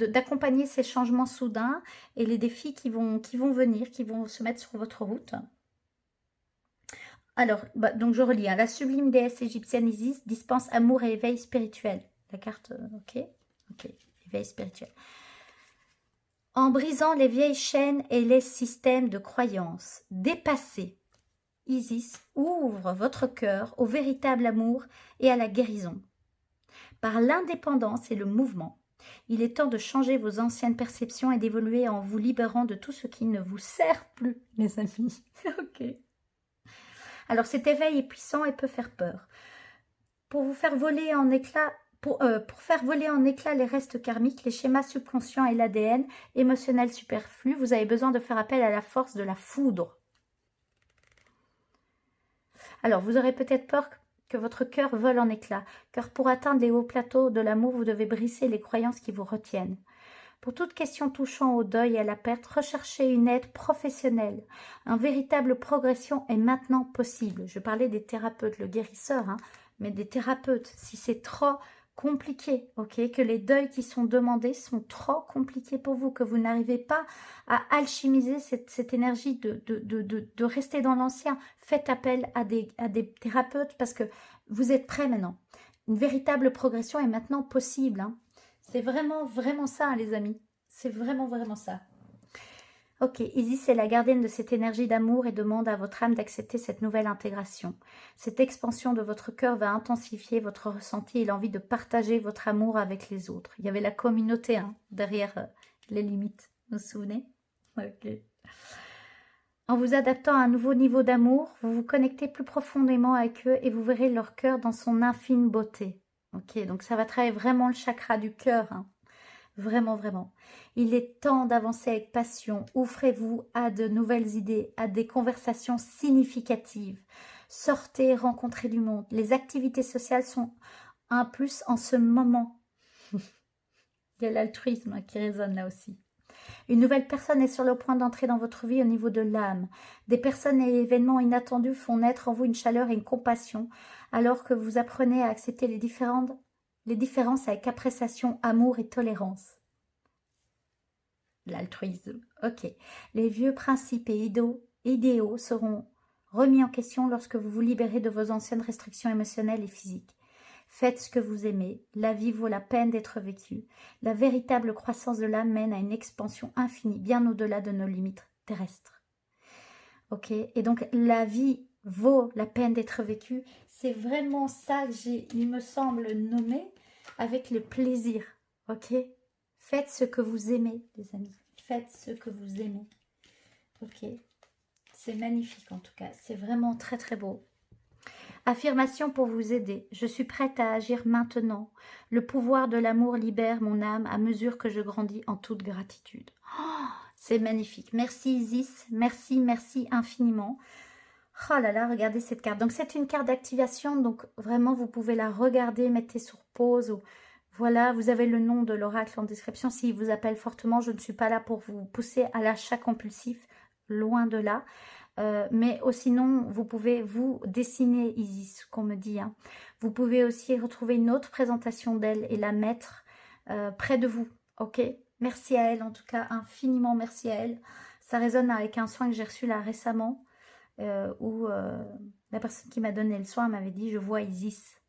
d'accompagner ces changements soudains et les défis qui vont venir, qui vont se mettre sur votre route. Alors, donc je relis, hein, la sublime déesse égyptienne Isis dispense amour et éveil spirituel. La carte, ok, éveil spirituel. En brisant les vieilles chaînes et les systèmes de croyances dépassés, Isis ouvre votre cœur au véritable amour et à la guérison. Par l'indépendance et le mouvement, il est temps de changer vos anciennes perceptions et d'évoluer en vous libérant de tout ce qui ne vous sert plus, les amis. Ok. Alors cet éveil est puissant et peut faire peur. Pour vous faire voler en éclats, pour faire voler en éclats les restes karmiques, les schémas subconscients et l'ADN émotionnel superflu, vous avez besoin de faire appel à la force de la foudre. Alors, vous aurez peut-être peur que votre cœur vole en éclats, car pour atteindre les hauts plateaux de l'amour, vous devez briser les croyances qui vous retiennent. Pour toute question touchant au deuil et à la perte, recherchez une aide professionnelle. Une véritable progression est maintenant possible. Je parlais des thérapeutes, le guérisseur, hein, mais des thérapeutes. Si c'est trop compliqué, ok, que les deuils qui sont demandés sont trop compliqués pour vous, que vous n'arrivez pas à alchimiser cette énergie de rester dans l'ancien, faites appel à des thérapeutes parce que vous êtes prêts maintenant. Une véritable progression est maintenant possible. Hein. C'est vraiment, vraiment ça, hein, les amis. C'est vraiment, vraiment ça. Ok, Isis est la gardienne de cette énergie d'amour et demande à votre âme d'accepter cette nouvelle intégration. Cette expansion de votre cœur va intensifier votre ressenti et l'envie de partager votre amour avec les autres. Il y avait la communauté hein, derrière les limites, vous vous souvenez? Ok. En vous adaptant à un nouveau niveau d'amour, vous vous connectez plus profondément avec eux et vous verrez leur cœur dans son infime beauté. Ok, donc ça va travailler vraiment le chakra du cœur. Hein. Vraiment, vraiment. Il est temps d'avancer avec passion. Ouvrez-vous à de nouvelles idées, à des conversations significatives. Sortez, rencontrez du monde. Les activités sociales sont un plus en ce moment. Il y a l'altruisme qui résonne là aussi. Une nouvelle personne est sur le point d'entrer dans votre vie au niveau de l'âme. Des personnes et événements inattendus font naître en vous une chaleur et une compassion, alors que vous apprenez à accepter les différences avec appréciation, amour et tolérance. L'altruisme, ok. Les vieux principes et idéaux seront remis en question lorsque vous vous libérez de vos anciennes restrictions émotionnelles et physiques. Faites ce que vous aimez, la vie vaut la peine d'être vécue. La véritable croissance de l'âme mène à une expansion infinie, bien au-delà de nos limites terrestres. Ok, et donc la vie vaut la peine d'être vécue. C'est vraiment ça que il me semble, nommé avec le plaisir. Ok, faites ce que vous aimez, les amis. Faites ce que vous aimez. Ok, c'est magnifique en tout cas. C'est vraiment très très beau. Affirmation pour vous aider. Je suis prête à agir maintenant. Le pouvoir de l'amour libère mon âme à mesure que je grandis en toute gratitude. Oh, c'est magnifique. Merci Isis. Merci, merci infiniment. Oh là là, regardez cette carte. Donc c'est une carte d'activation. Donc vraiment, vous pouvez la regarder, mettez sur pause. Ou, voilà, vous avez le nom de l'oracle en description. S'il vous appelle fortement, je ne suis pas là pour vous pousser à l'achat compulsif. Loin de là. Mais sinon, vous pouvez vous dessiner Isis, qu'on me dit. Hein. Vous pouvez aussi retrouver une autre présentation d'elle et la mettre près de vous. Ok, merci à elle, en tout cas, infiniment merci à elle. Ça résonne avec un soin que j'ai reçu là récemment, où la personne qui m'a donné le soin m'avait dit « Je vois Isis ».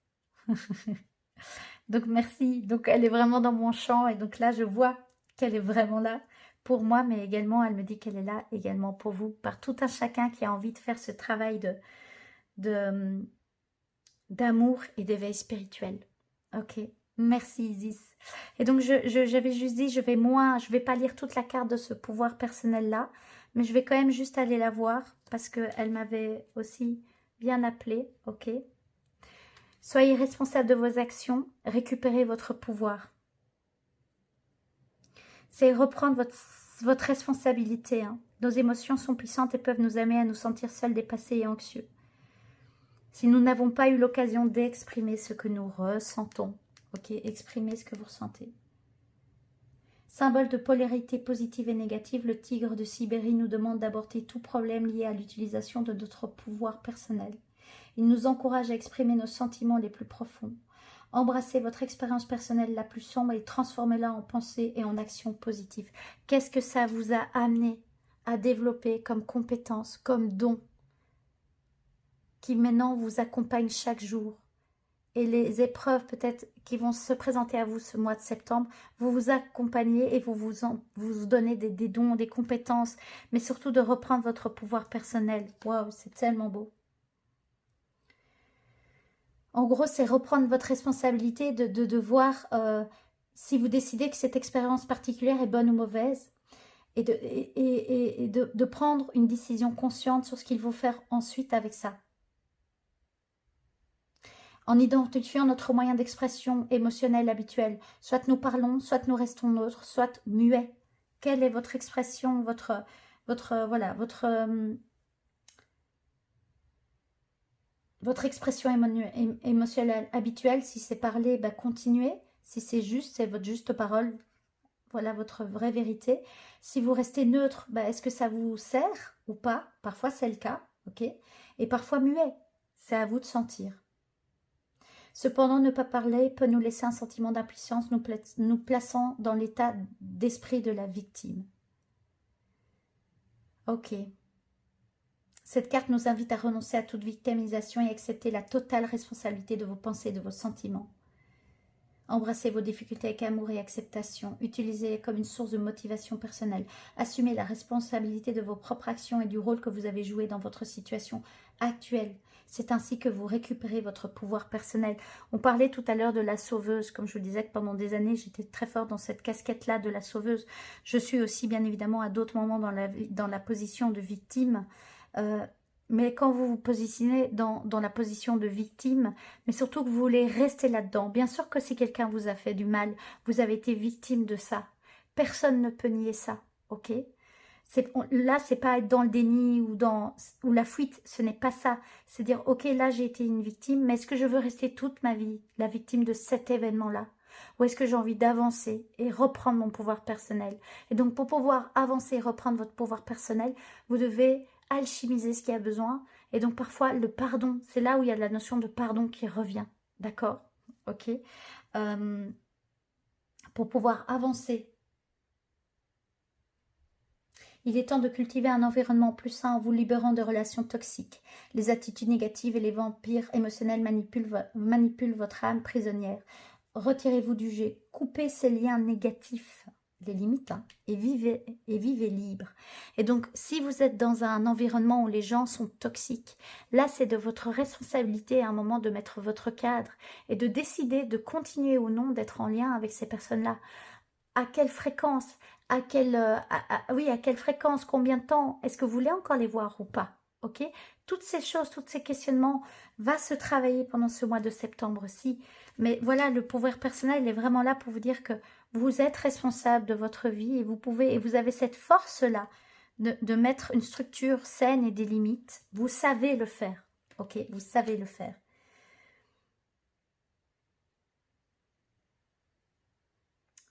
Donc merci, donc elle est vraiment dans mon champ et donc là je vois qu'elle est vraiment là pour moi, mais également elle me dit qu'elle est là également pour vous, par tout un chacun qui a envie de faire ce travail d'amour et d'éveil spirituel. Ok, merci Isis. Et donc j'avais juste dit, je vais pas lire toute la carte de ce pouvoir personnel là, mais je vais quand même juste aller la voir parce qu'elle m'avait aussi bien appelée. Ok. Soyez responsable de vos actions, récupérez votre pouvoir. C'est reprendre votre responsabilité. Hein. Nos émotions sont puissantes et peuvent nous amener à nous sentir seuls, dépassés et anxieux. Si nous n'avons pas eu l'occasion d'exprimer ce que nous ressentons, ok, exprimez ce que vous ressentez. Symbole de polarité positive et négative, le tigre de Sibérie nous demande d'aborder tout problème lié à l'utilisation de notre pouvoir personnel. Il nous encourage à exprimer nos sentiments les plus profonds. Embrassez votre expérience personnelle la plus sombre et transformez-la en pensée et en action positive. Qu'est-ce que ça vous a amené à développer comme compétence, comme don, qui maintenant vous accompagne chaque jour? Et les épreuves peut-être qui vont se présenter à vous ce mois de septembre, vous vous accompagnez et vous donnez des dons, des compétences, mais surtout de reprendre votre pouvoir personnel. Waouh, c'est tellement beau. En gros, c'est reprendre votre responsabilité de voir si vous décidez que cette expérience particulière est bonne ou mauvaise et de prendre une décision consciente sur ce qu'il faut faire ensuite avec ça. En identifiant notre moyen d'expression émotionnelle habituel, soit nous parlons, soit nous restons neutres, soit muets. Quelle est votre expression, votre expression émotionnelle habituelle? Si c'est parler, bah, continuez. Si c'est juste, c'est votre juste parole. Voilà votre vraie vérité. Si vous restez neutre, bah, est-ce que ça vous sert ou pas? Parfois, c'est le cas. Ok. Et parfois, muet. C'est à vous de sentir. Cependant, ne pas parler peut nous laisser un sentiment d'impuissance, nous plaçant dans l'état d'esprit de la victime. Ok. Cette carte nous invite à renoncer à toute victimisation et accepter la totale responsabilité de vos pensées et de vos sentiments. Embrassez vos difficultés avec amour et acceptation. Utilisez-les comme une source de motivation personnelle. Assumez la responsabilité de vos propres actions et du rôle que vous avez joué dans votre situation actuelle. C'est ainsi que vous récupérez votre pouvoir personnel. On parlait tout à l'heure de la sauveuse. Comme je vous disais que pendant des années, j'étais très fort dans cette casquette-là de la sauveuse. Je suis aussi bien évidemment à d'autres moments dans la position de victime. Mais quand vous vous positionnez dans la position de victime, mais surtout que vous voulez rester là-dedans, bien sûr que si quelqu'un vous a fait du mal, vous avez été victime de ça. Personne ne peut nier ça, ok? Là, c'est pas être dans le déni ou la fuite, ce n'est pas ça. C'est dire, ok, là j'ai été une victime, mais est-ce que je veux rester toute ma vie la victime de cet événement-là? Ou est-ce que j'ai envie d'avancer et reprendre mon pouvoir personnel? Et donc, pour pouvoir avancer et reprendre votre pouvoir personnel, vous devez alchimiser ce qu'il y a besoin. Et donc, parfois, le pardon, c'est là où il y a la notion de pardon qui revient. D'accord? Ok? Pour pouvoir avancer. Il est temps de cultiver un environnement plus sain en vous libérant de relations toxiques. Les attitudes négatives et les vampires émotionnels manipulent votre âme prisonnière. Retirez-vous du jeu, coupez ces liens négatifs, les limites, hein, et vivez libre. Et donc, si vous êtes dans un environnement où les gens sont toxiques, là, c'est de votre responsabilité à un moment de mettre votre cadre et de décider de continuer ou non d'être en lien avec ces personnes-là. À quelle fréquence? À quelle fréquence? Combien de temps? Est-ce que vous voulez encore les voir ou pas? Ok? Toutes ces choses, tous ces questionnements va se travailler pendant ce mois de septembre-ci. Mais voilà, le pouvoir personnel est vraiment là pour vous dire que vous êtes responsable de votre vie et vous avez cette force-là de mettre une structure saine et des limites. Vous savez le faire. Ok? Vous savez le faire.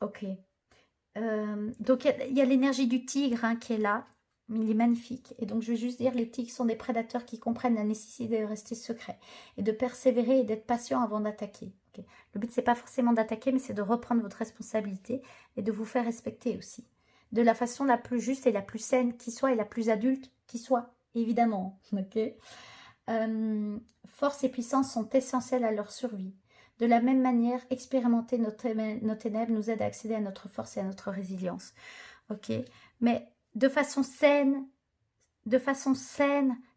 Ok. Donc, il y a l'énergie du tigre hein, qui est là. Il est magnifique. Et donc, je vais juste dire, les tigres sont des prédateurs qui comprennent la nécessité de rester secret et de persévérer et d'être patient avant d'attaquer. Okay. Le but, c'est pas forcément d'attaquer, mais c'est de reprendre votre responsabilité et de vous faire respecter aussi. De la façon la plus juste et la plus saine qui soit et la plus adulte qui soit, évidemment. Okay. Force et puissance sont essentielles à leur survie. De la même manière, expérimenter nos ténèbres nous aide à accéder à notre force et à notre résilience. Ok, mais de façon saine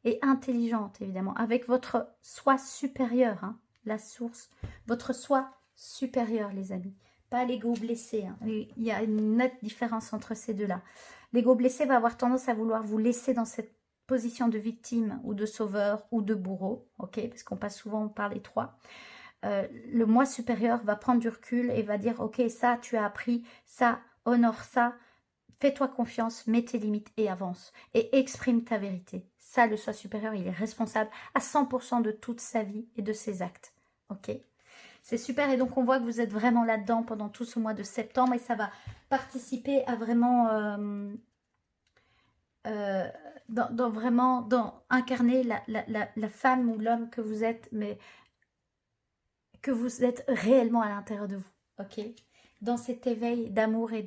et intelligente, évidemment, avec votre soi supérieur, hein, la source, votre soi supérieur, les amis. Pas l'ego blessé. Hein. Il y a une nette différence entre ces deux-là. L'ego blessé va avoir tendance à vouloir vous laisser dans cette position de victime ou de sauveur ou de bourreau, ok, parce qu'on passe souvent par les trois. Le moi supérieur va prendre du recul et va dire, ok, ça, tu as appris, ça, honore ça, fais-toi confiance, mets tes limites et avance. Et exprime ta vérité. Ça, le soi supérieur, il est responsable à 100% de toute sa vie et de ses actes. Ok? C'est super. Et donc, on voit que vous êtes vraiment là-dedans pendant tout ce mois de septembre et ça va participer à vraiment... dans incarner la femme ou l'homme que vous êtes, mais que vous êtes réellement à l'intérieur de vous, ok? Dans cet éveil d'amour et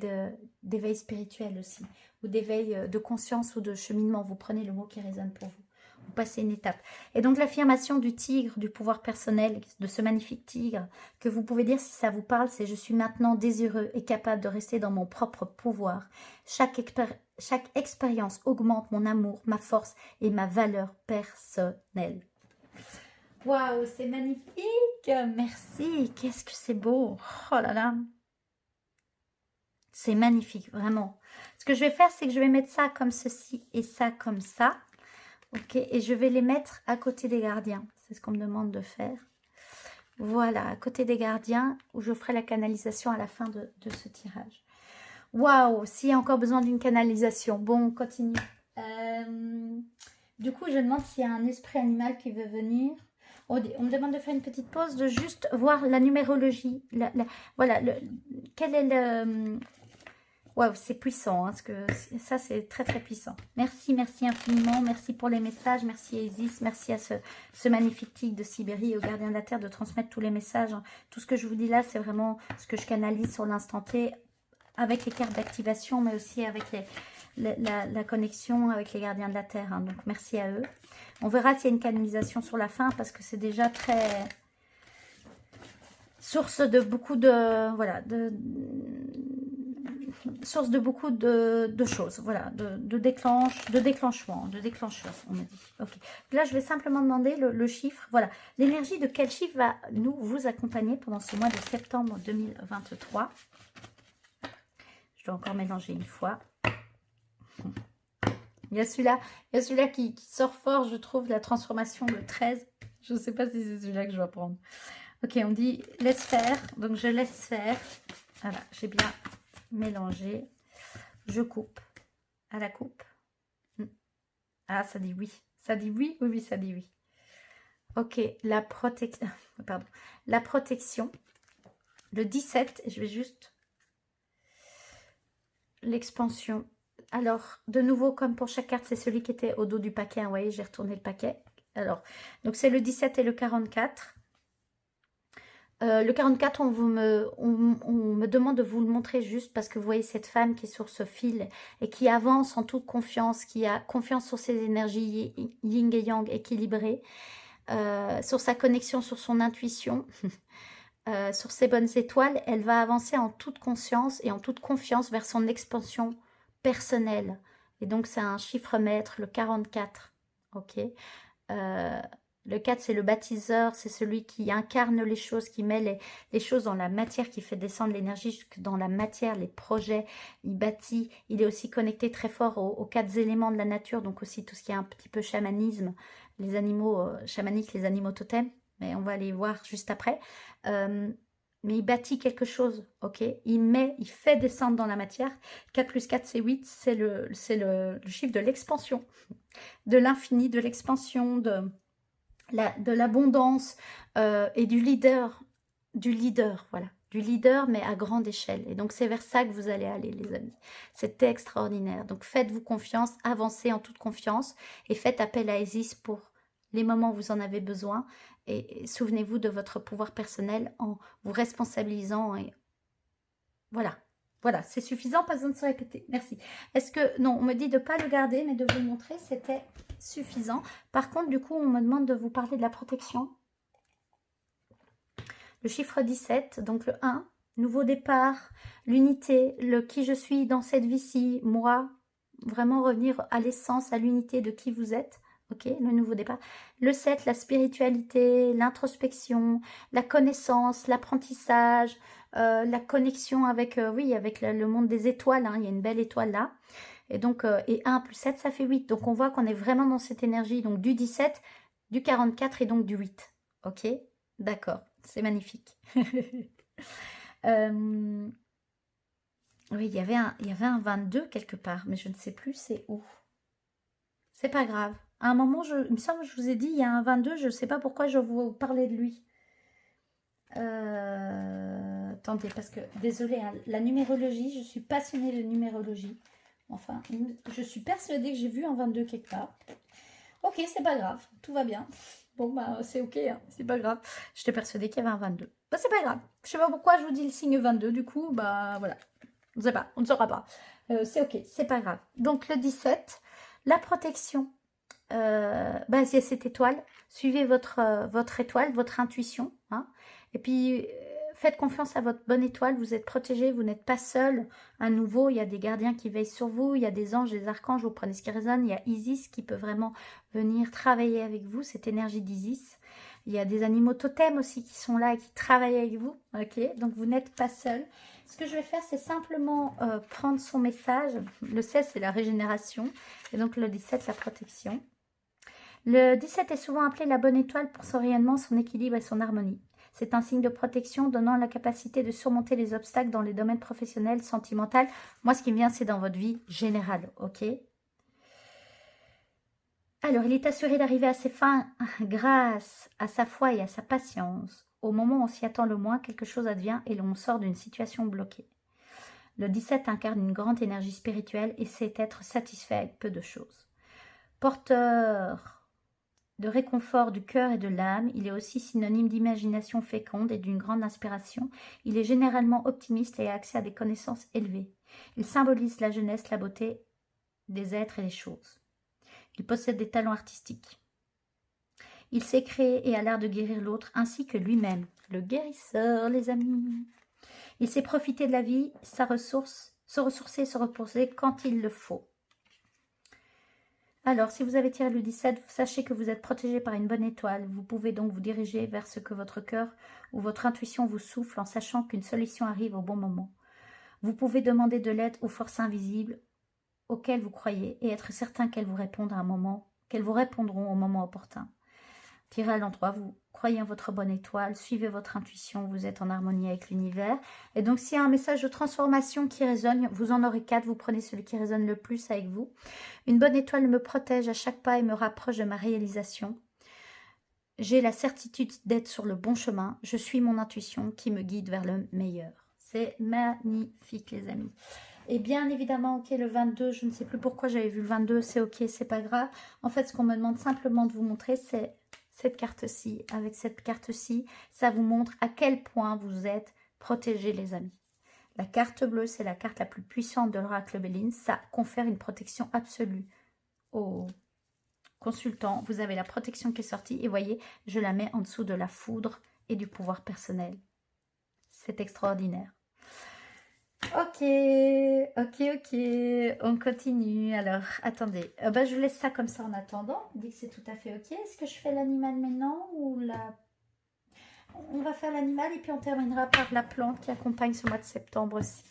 d'éveil spirituel aussi, ou d'éveil de conscience ou de cheminement, vous prenez le mot qui résonne pour vous. Vous passez une étape. Et donc l'affirmation du tigre, du pouvoir personnel, de ce magnifique tigre, que vous pouvez dire si ça vous parle, c'est « Je suis maintenant désireux et capable de rester dans mon propre pouvoir. Chaque expérience augmente mon amour, ma force et ma valeur personnelle. » Waouh, c'est magnifique. Merci. Qu'est-ce que c'est beau. Oh là là. C'est magnifique, vraiment. Ce que je vais faire, c'est que je vais mettre ça comme ceci et ça comme ça. Ok, et je vais les mettre à côté des gardiens. C'est ce qu'on me demande de faire. Voilà, à côté des gardiens, où je ferai la canalisation à la fin de ce tirage. Waouh, s'il y a encore besoin d'une canalisation. Bon, on continue. Du coup, je demande s'il y a un esprit animal qui veut venir. On me demande de faire une petite pause, de juste voir la numérologie. Voilà, quel est le... Waouh, c'est puissant, hein, parce que ça, c'est très, très puissant. Merci, merci infiniment. Merci pour les messages. Merci à Isis. Merci à ce magnifique tigre de Sibérie et au gardien de la Terre de transmettre tous les messages. Hein. Tout ce que je vous dis là, c'est vraiment ce que je canalise sur l'instant T avec les cartes d'activation, mais aussi avec la connexion avec les gardiens de la Terre. Hein. Donc, merci à eux. On verra s'il y a une canalisation sur la fin, parce que c'est déjà très... source de beaucoup de... Voilà, source de beaucoup de choses, voilà, de déclenchement, on me dit. Ok. Là, je vais simplement demander le chiffre, voilà. L'énergie de quel chiffre va vous accompagner pendant ce mois de septembre 2023. Je dois encore mélanger une fois. Il y a celui-là qui sort fort, je trouve, la transformation de 13. Je ne sais pas si c'est celui-là que je dois prendre. Ok, on dit laisse faire, donc je laisse faire. Voilà, j'ai bien mélangé. Je coupe à la coupe. Ah, ça dit oui. Ça dit oui, oui, oui, ça dit oui. Ok, la protection. Pardon. La protection. Le 17, je vais juste... L'expansion. Alors, de nouveau, comme pour chaque carte, c'est celui qui était au dos du paquet. Vous voyez, j'ai retourné le paquet. Alors, donc c'est le 17 et le 44. Le 44, on me demande de vous le montrer juste parce que vous voyez cette femme qui est sur ce fil et qui avance en toute confiance, qui a confiance sur ses énergies yin et yang équilibrées, sur sa connexion, sur son intuition, sur ses bonnes étoiles. Elle va avancer en toute conscience et en toute confiance vers son expansion personnelle. Et donc, c'est un chiffre maître, le 44. Ok. Le 4, c'est le bâtisseur, c'est celui qui incarne les choses, qui met les choses dans la matière, qui fait descendre l'énergie jusque dans la matière, les projets, il bâtit. Il est aussi connecté très fort aux 4 éléments de la nature, donc aussi tout ce qui est un petit peu chamanisme, les animaux chamaniques, les animaux totems, mais on va les voir juste après. Mais il bâtit quelque chose, ok? Il fait descendre dans la matière. 4 plus 4, c'est 8, c'est le chiffre de l'expansion, de l'infini, de l'expansion, de l'abondance et du leader, voilà, du leader mais à grande échelle. Et donc c'est vers ça que vous allez aller, les amis. C'est extraordinaire. Donc faites-vous confiance, avancez en toute confiance et faites appel à Isis pour les moments où vous en avez besoin. Et souvenez-vous de votre pouvoir personnel en vous responsabilisant. Et voilà. Voilà, c'est suffisant, pas besoin de se répéter. Merci. Est-ce que... Non, on me dit de ne pas le garder, mais de vous le montrer, c'était suffisant. Par contre, du coup, on me demande de vous parler de la protection. Le chiffre 17, donc le 1, nouveau départ, l'unité, le qui je suis dans cette vie-ci, moi, vraiment revenir à l'essence, à l'unité de qui vous êtes. Ok, le nouveau départ. Le 7, la spiritualité, l'introspection, la connaissance, l'apprentissage, la connexion avec, oui, avec le monde des étoiles. Hein, il y a une belle étoile là. Et donc, et 1 plus 7, ça fait 8. Donc, on voit qu'on est vraiment dans cette énergie. Donc, du 17, du 44 et donc du 8. Ok, d'accord. C'est magnifique. Oui, il y avait un 22 quelque part, mais je ne sais plus c'est où. C'est pas grave. À un moment, il me semble que je vous ai dit, il y a un 22, je ne sais pas pourquoi je vous parlais de lui. Attendez, parce que, désolée, hein, la numérologie, je suis passionnée de numérologie. Enfin, je suis persuadée que j'ai vu un 22 quelque part. Ok, c'est pas grave, tout va bien. Bon, bah, c'est ok, hein, c'est pas grave. J'étais persuadée qu'il y avait un 22. Bah, c'est pas grave. Je sais pas pourquoi je vous dis le signe 22, du coup, bah, voilà. On ne sait pas, on ne saura pas. C'est ok, c'est pas grave. Donc, le 17, la protection. Bah, il y a cette étoile. Suivez votre étoile, votre intuition. Hein. Et puis, faites confiance à votre bonne étoile. Vous êtes protégé, vous n'êtes pas seul. À nouveau, il y a des gardiens qui veillent sur vous. Il y a des anges, des archanges. Vous prenez ce qui résonne. Il y a Isis qui peut vraiment venir travailler avec vous, cette énergie d'Isis. Il y a des animaux totems aussi qui sont là et qui travaillent avec vous. Ok, donc vous n'êtes pas seul. Ce que je vais faire, c'est simplement prendre son message. Le 16, c'est la régénération. Et donc le 17, la protection. Le 17 est souvent appelé la bonne étoile pour son rayonnement, son équilibre et son harmonie. C'est un signe de protection donnant la capacité de surmonter les obstacles dans les domaines professionnels, sentimentaux. Moi, ce qui me vient, c'est dans votre vie générale, ok? Alors, il est assuré d'arriver à ses fins grâce à sa foi et à sa patience. Au moment où on s'y attend le moins, quelque chose advient et l'on sort d'une situation bloquée. Le 17 incarne une grande énergie spirituelle et sait être satisfait avec peu de choses. Porteur de réconfort du cœur et de l'âme. Il est aussi synonyme d'imagination féconde et d'une grande inspiration. Il est généralement optimiste et a accès à des connaissances élevées. Il symbolise la jeunesse, la beauté des êtres et des choses. Il possède des talents artistiques. Il sait créer et a l'art de guérir l'autre ainsi que lui-même. Le guérisseur, les amis. Il sait profiter de la vie, se ressourcer, se reposer quand il le faut. Alors, si vous avez tiré le 17, sachez que vous êtes protégé par une bonne étoile. Vous pouvez donc vous diriger vers ce que votre cœur ou votre intuition vous souffle en sachant qu'une solution arrive au bon moment. Vous pouvez demander de l'aide aux forces invisibles auxquelles vous croyez et être certain qu'elles vous répondent à un moment, qu'elles vous répondront au moment opportun. Tirez à l'endroit, vous croyez en votre bonne étoile, suivez votre intuition, vous êtes en harmonie avec l'univers. Et donc, s'il y a un message de transformation qui résonne, vous en aurez 4, vous prenez celui qui résonne le plus avec vous. Une bonne étoile me protège à chaque pas et me rapproche de ma réalisation. J'ai la certitude d'être sur le bon chemin. Je suis mon intuition qui me guide vers le meilleur. C'est magnifique, les amis. Et bien évidemment, ok, le 22, je ne sais plus pourquoi j'avais vu le 22, c'est ok, c'est pas grave. En fait, ce qu'on me demande simplement de vous montrer, c'est cette carte-ci. Avec cette carte-ci, ça vous montre à quel point vous êtes protégés, les amis. La carte bleue, c'est la carte la plus puissante de l'oracle Béline. Ça confère une protection absolue aux consultants. Vous avez la protection qui est sortie et voyez, je la mets en dessous de la foudre et du pouvoir personnel. C'est extraordinaire. Ok, on continue. Alors, attendez, je laisse ça comme ça en attendant. On dit que c'est tout à fait ok. Est-ce que je fais l'animal maintenant ou la... On va faire l'animal et puis on terminera par la plante qui accompagne ce mois de septembre aussi.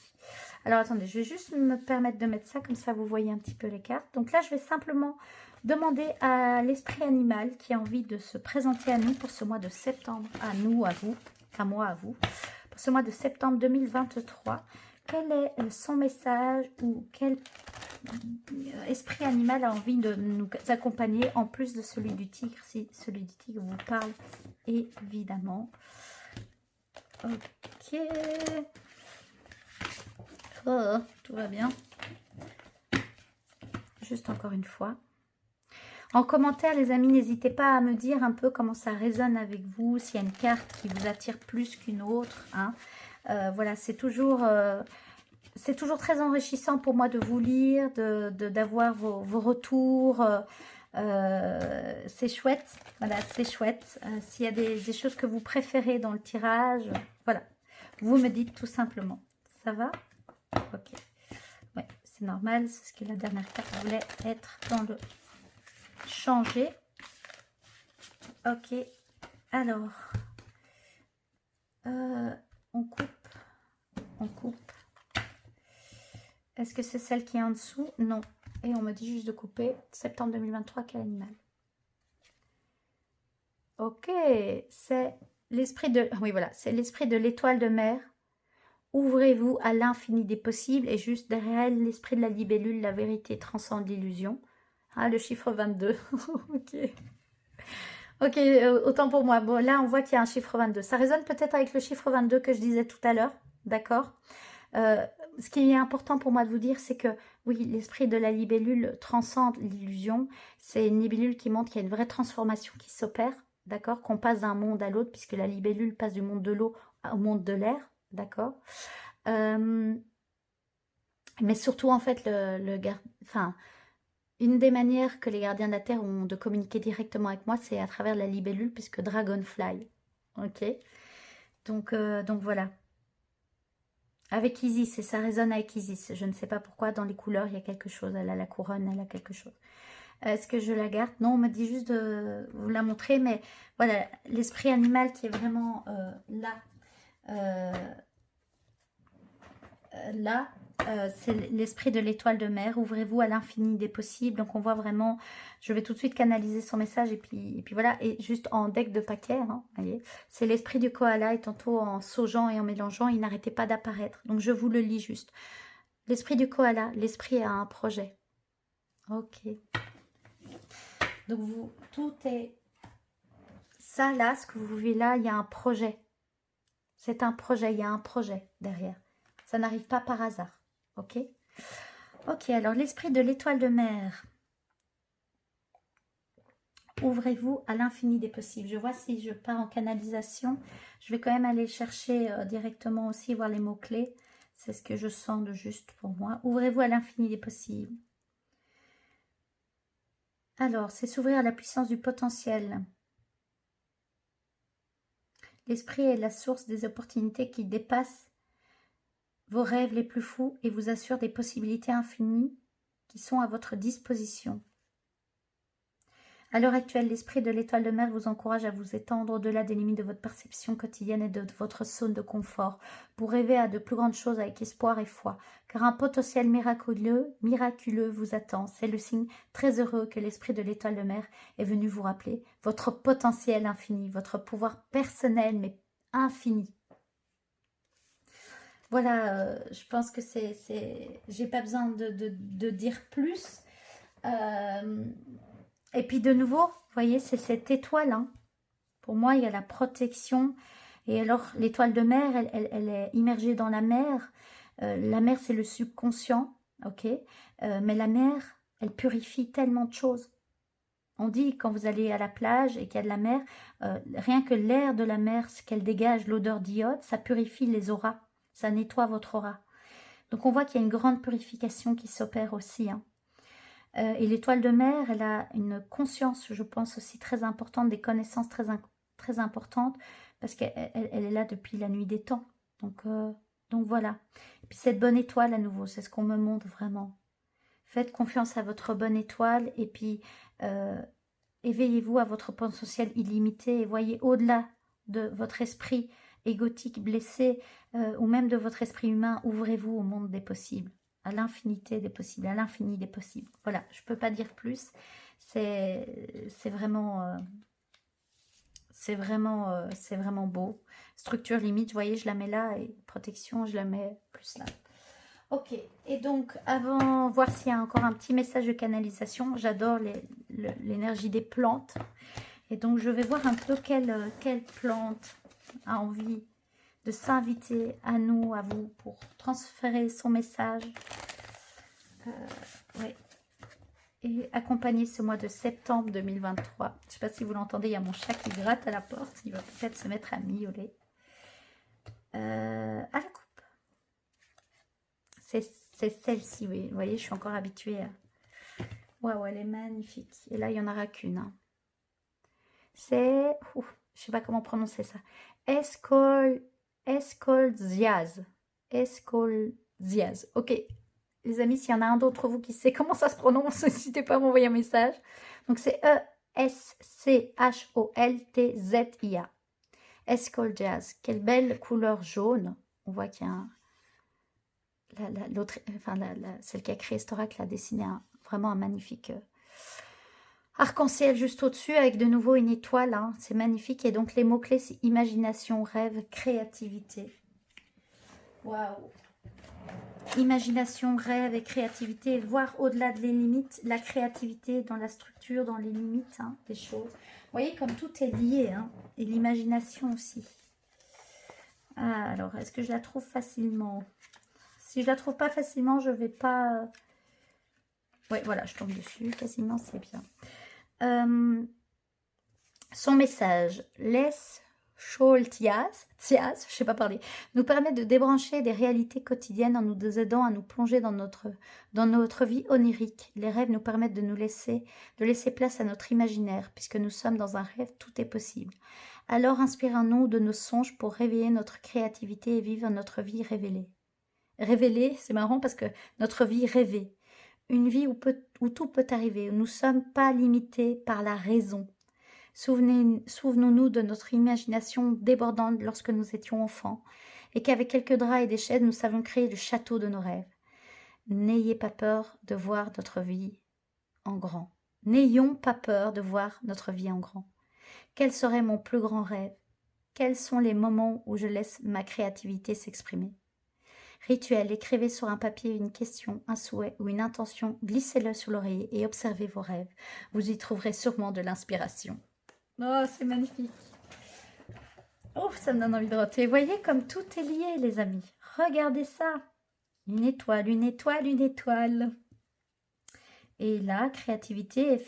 Alors, attendez, je vais juste me permettre de mettre ça, comme ça vous voyez un petit peu les cartes. Donc là, je vais simplement demander à l'esprit animal qui a envie de se présenter à nous pour ce mois de septembre. À nous, à vous, à moi, à vous. Pour ce mois de septembre 2023. Quel est son message ou quel esprit animal a envie de nous accompagner en plus de celui du tigre, si celui du tigre vous parle, évidemment. Ok. Oh, tout va bien. Juste encore une fois. En commentaire, les amis, n'hésitez pas à me dire un peu comment ça résonne avec vous, s'il y a une carte qui vous attire plus qu'une autre, hein. Voilà, c'est toujours très enrichissant pour moi de vous lire, d'avoir vos retours. C'est chouette. Voilà, c'est chouette. S'il y a des choses que vous préférez dans le tirage, voilà, vous me dites tout simplement. Ça va? Ok. Ouais, c'est normal. C'est ce que la dernière carte voulait être dans le changer. Ok. Alors, on coupe. On coupe. Est-ce que c'est celle qui est en dessous? Non. Et on me dit juste de couper. Septembre 2023, quel animal? Ok. C'est l'esprit de... Oui, voilà. C'est l'esprit de l'étoile de mer. Ouvrez-vous à l'infini des possibles. Et juste derrière elle, l'esprit de la libellule, la vérité transcende l'illusion. Ah, le chiffre 22. Ok. Ok, autant pour moi. Bon, là, on voit qu'il y a un chiffre 22. Ça résonne peut-être avec le chiffre 22 que je disais tout à l'heure. D'accord? Ce qui est important pour moi de vous dire, c'est que oui, l'esprit de la libellule transcende l'illusion. C'est une libellule qui montre qu'il y a une vraie transformation qui s'opère, d'accord, qu'on passe d'un monde à l'autre, puisque la libellule passe du monde de l'eau au monde de l'air, d'accord. Mais surtout, en fait, une des manières que les gardiens de la Terre ont de communiquer directement avec moi, c'est à travers la libellule, puisque Dragonfly, ok. Donc voilà. Avec Isis, et ça résonne avec Isis. Je ne sais pas pourquoi, dans les couleurs, il y a quelque chose. Elle a la couronne, elle a quelque chose. Est-ce que je la garde? Non, on me dit juste de vous la montrer, mais voilà, l'esprit animal qui est vraiment là, c'est l'esprit de l'étoile de mer. Ouvrez-vous à l'infini des possibles. Donc on voit vraiment, je vais tout de suite canaliser son message et puis voilà, et juste en deck de paquet, hein, voyez, c'est l'esprit du koala et tantôt en saugeant et en mélangeant, il n'arrêtait pas d'apparaître. Donc je vous le lis juste. L'esprit du koala, l'esprit a un projet. Ok. Donc tout est ça là, ce que vous vivez là, il y a un projet. C'est un projet, il y a un projet derrière. Ça n'arrive pas par hasard. Ok. Ok, alors l'esprit de l'étoile de mer. ouvrez-vous à l'infini des possibles. Je vois si je pars en canalisation, je vais quand même aller chercher directement aussi, voir les mots-clés. C'est ce que je sens de juste pour moi. Ouvrez-vous à l'infini des possibles. Alors, c'est s'ouvrir à la puissance du potentiel. L'esprit est la source des opportunités qui dépassent vos rêves les plus fous et vous assure des possibilités infinies qui sont à votre disposition. À l'heure actuelle, l'esprit de l'étoile de mer vous encourage à vous étendre au-delà des limites de votre perception quotidienne et de votre zone de confort pour rêver à de plus grandes choses avec espoir et foi, car un potentiel miraculeux vous attend. C'est le signe très heureux que l'esprit de l'étoile de mer est venu vous rappeler votre potentiel infini, votre pouvoir personnel mais infini. Voilà, je pense que j'ai pas besoin de dire plus. Et puis de nouveau, vous voyez, c'est cette étoile. Hein. Pour moi, il y a la protection. Et alors, l'étoile de mer, elle est immergée dans la mer. La mer, c'est le subconscient, ok. Mais la mer, elle purifie tellement de choses. On dit, quand vous allez à la plage et qu'il y a de la mer, rien que l'air de la mer, ce qu'elle dégage, l'odeur d'iode, ça purifie les auras. Ça nettoie votre aura. Donc, on voit qu'il y a une grande purification qui s'opère aussi, hein. Et l'étoile de mer, elle a une conscience, je pense, aussi très importante, des connaissances très importantes, parce qu'elle est là depuis la nuit des temps. Donc voilà. Et puis cette bonne étoile, à nouveau, c'est ce qu'on me montre vraiment. Faites confiance à votre bonne étoile, et puis éveillez-vous à votre potentiel illimité, et voyez au-delà de votre esprit égotique blessé, ou même de votre esprit humain, ouvrez-vous au monde des possibles. À l'infinité des possibles, à l'infini des possibles. Voilà, je ne peux pas dire plus. C'est vraiment beau. Structure limite, vous voyez, je la mets là, et protection, je la mets plus là. Ok, et donc, avant, voir s'il y a encore un petit message de canalisation, j'adore l'énergie des plantes. Et donc, je vais voir un peu quelle plante a envie de s'inviter à nous, à vous, pour transférer son message. Ouais. Et accompagner ce mois de septembre 2023. Je ne sais pas si vous l'entendez, il y a mon chat qui gratte à la porte. Il va peut-être se mettre à miauler. À la coupe. C'est celle-ci, oui. Vous voyez, je suis encore habituée à... Waouh, elle est magnifique. Et là, il n'y en aura qu'une. Hein. C'est... Je ne sais pas comment prononcer ça. Escolziaz. Ok. Les amis, s'il y en a un d'entre vous qui sait comment ça se prononce, n'hésitez pas à m'envoyer un message. Donc, c'est E-S-C-H-O-L-T-Z-I-A. Escolziaz. Quelle belle couleur jaune. On voit qu'il y a celle qui a créé cet oracle a dessiné vraiment un magnifique arc-en-ciel juste au-dessus avec de nouveau une étoile. Hein. C'est magnifique. Et donc, les mots-clés, c'est imagination, rêve, créativité. Waouh! Imagination, rêve et créativité, voir au-delà des limites, la créativité dans la structure, dans les limites hein, des choses. Vous voyez comme tout est lié, hein, et l'imagination aussi. Ah, alors, est-ce que je la trouve facilement? Si je la trouve pas facilement, je vais pas... Ouais, voilà, je tombe dessus, quasiment, c'est bien. Son message, laisse... Scholtias, je sais pas parler, nous permet de débrancher des réalités quotidiennes en nous aidant à nous plonger dans notre vie onirique. Les rêves nous permettent de laisser place à notre imaginaire, puisque nous sommes dans un rêve, tout est possible. Alors inspirons-nous de nos songes pour réveiller notre créativité et vivre notre vie révélée. Révélée, c'est marrant parce que notre vie rêvée, une vie où tout peut arriver, où nous ne sommes pas limités par la raison. Souvenons-nous de notre imagination débordante lorsque nous étions enfants et qu'avec quelques draps et des chaises, nous savions créer le château de nos rêves. N'ayez pas peur de voir notre vie en grand. N'ayons pas peur de voir notre vie en grand. Quel serait mon plus grand rêve? Quels sont les moments où je laisse ma créativité s'exprimer? Rituel, écrivez sur un papier une question, un souhait ou une intention, glissez-le sur l'oreiller et observez vos rêves. Vous y trouverez sûrement de l'inspiration. Oh, c'est magnifique. Oh, ça me donne envie de roter. Vous voyez comme tout est lié, les amis. Regardez ça. Une étoile, une étoile, une étoile. Et là, créativité,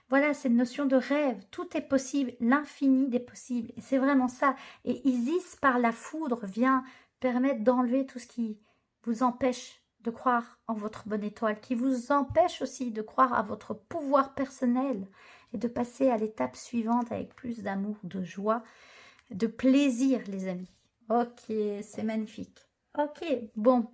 Voilà, c'est une notion de rêve. Tout est possible, l'infini des possibles. Et c'est vraiment ça. Et Isis, par la foudre, vient permettre d'enlever tout ce qui vous empêche de croire en votre bonne étoile, qui vous empêche aussi de croire à votre pouvoir personnel et de passer à l'étape suivante avec plus d'amour, de joie, de plaisir, les amis. Ok, c'est magnifique. Ok, bon,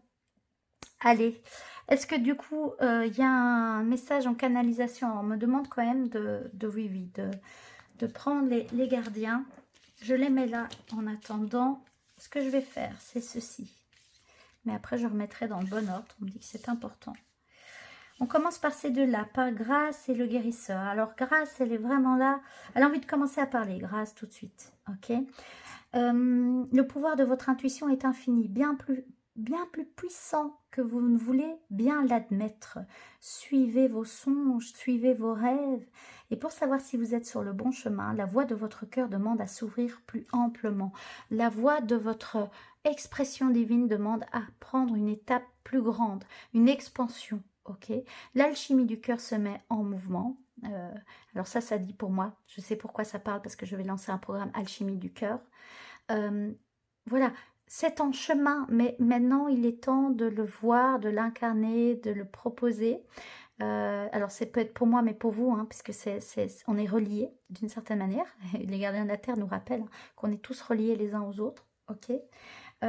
allez. Est-ce que du coup, il y a un message en canalisation? On me demande quand même de prendre les gardiens. Je les mets là en attendant. Ce que je vais faire, c'est ceci. Mais après, je remettrai dans le bon ordre. On me dit que c'est important. On commence par ces deux-là, par Grâce et le guérisseur. Alors, Grâce, elle est vraiment là. Elle a envie de commencer à parler, Grâce, tout de suite. Ok. Le pouvoir de votre intuition est infini, bien plus puissant que vous ne voulez bien l'admettre. Suivez vos songes, suivez vos rêves. Et pour savoir si vous êtes sur le bon chemin, la voix de votre cœur demande à s'ouvrir plus amplement. La voix de votre expression divine demande à prendre une étape plus grande, une expansion. Ok, l'alchimie du cœur se met en mouvement. Alors ça dit pour moi, je sais pourquoi ça parle, parce que je vais lancer un programme alchimie du cœur. Voilà, c'est en chemin, mais maintenant il est temps de le voir, de l'incarner, de le proposer. Alors ça peut être pour moi, mais pour vous, hein, puisque on est reliés d'une certaine manière. Les gardiens de la terre nous rappellent qu'on est tous reliés les uns aux autres. Ok,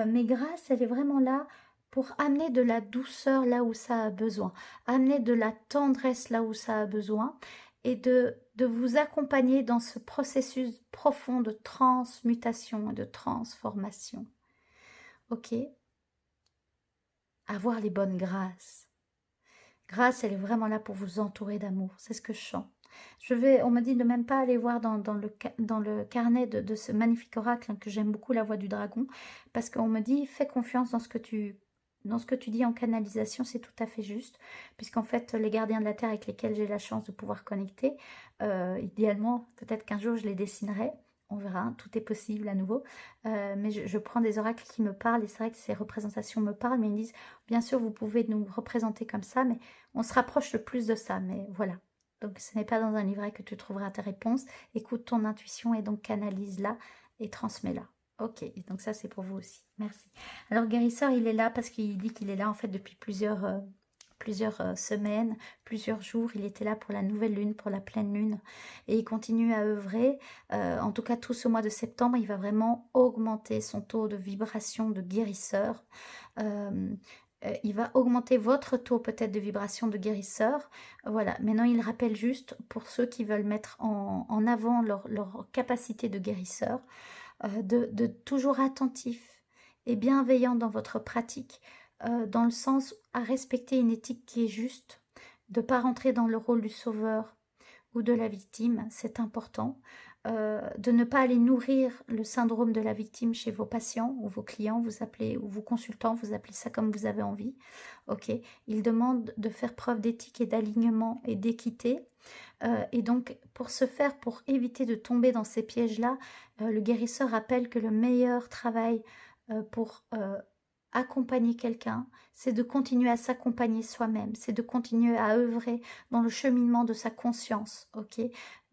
mais Grâce, elle est vraiment là pour amener de la douceur là où ça a besoin, amener de la tendresse là où ça a besoin, et de vous accompagner dans ce processus profond de transmutation et de transformation. Ok? Avoir les bonnes grâces. Grâce, elle est vraiment là pour vous entourer d'amour. C'est ce que je sens. On me dit de même pas aller voir dans le carnet de ce magnifique oracle, hein, que j'aime beaucoup, la voix du dragon, parce qu'on me dit, fais confiance dans ce que tu dis en canalisation, c'est tout à fait juste, puisqu'en fait, les gardiens de la Terre avec lesquels j'ai la chance de pouvoir connecter, idéalement, peut-être qu'un jour je les dessinerai, on verra, hein, tout est possible à nouveau, mais je prends des oracles qui me parlent, et c'est vrai que ces représentations me parlent, mais ils me disent, bien sûr, vous pouvez nous représenter comme ça, mais on se rapproche le plus de ça, mais voilà. Donc, ce n'est pas dans un livret que tu trouveras ta réponse. Écoute ton intuition et donc canalise-la et transmets-la. Ok, et donc ça, c'est pour vous aussi. Merci. Alors, guérisseur, il est là parce qu'il dit qu'il est là, en fait, depuis plusieurs semaines, plusieurs jours. Il était là pour la nouvelle lune, pour la pleine lune. Et il continue à œuvrer. En tout cas, tout ce mois de septembre, il va vraiment augmenter son taux de vibration de guérisseur. Il va augmenter votre taux peut-être de vibration de guérisseur. Voilà, maintenant il rappelle juste pour ceux qui veulent mettre en avant leur capacité de guérisseur, de toujours attentif et bienveillant dans votre pratique, dans le sens à respecter une éthique qui est juste, de ne pas rentrer dans le rôle du sauveur ou de la victime, c'est important. De ne pas aller nourrir le syndrome de la victime chez vos patients ou vos clients, vous appelez, ou vos consultants, vous appelez ça comme vous avez envie. Ok, il demande de faire preuve d'éthique et d'alignement et d'équité. Et donc, pour ce faire, pour éviter de tomber dans ces pièges-là, le guérisseur rappelle que le meilleur travail pour accompagner quelqu'un, c'est de continuer à s'accompagner soi-même, c'est de continuer à œuvrer dans le cheminement de sa conscience, ok,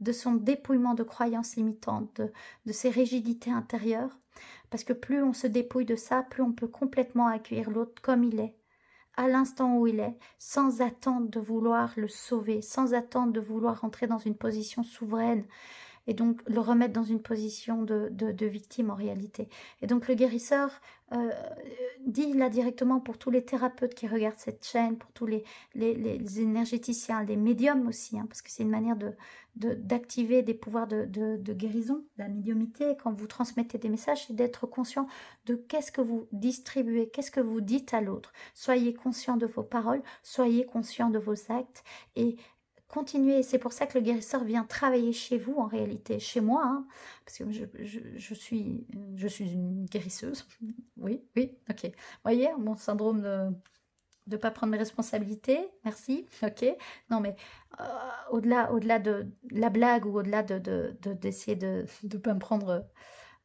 de son dépouillement de croyances limitantes, de ses rigidités intérieures, parce que plus on se dépouille de ça, plus on peut complètement accueillir l'autre comme il est, à l'instant où il est, sans attendre de vouloir le sauver, sans attendre de vouloir entrer dans une position souveraine, et donc le remettre dans une position de victime en réalité. Et donc le guérisseur dit là directement pour tous les thérapeutes qui regardent cette chaîne, pour tous les énergéticiens, les médiums aussi, hein, parce que c'est une manière d'activer des pouvoirs de guérison, la médiumité, quand vous transmettez des messages, c'est d'être conscient de qu'est-ce que vous distribuez, qu'est-ce que vous dites à l'autre. Soyez conscient de vos paroles, soyez conscient de vos actes et continuez. C'est pour ça que le guérisseur vient travailler chez vous en réalité, chez moi, hein, parce que je suis une guérisseuse. Oui, ok. Vous voyez, mon syndrome de ne pas prendre mes responsabilités, merci, ok. Non mais au-delà de la blague ou au-delà d'essayer de ne pas me prendre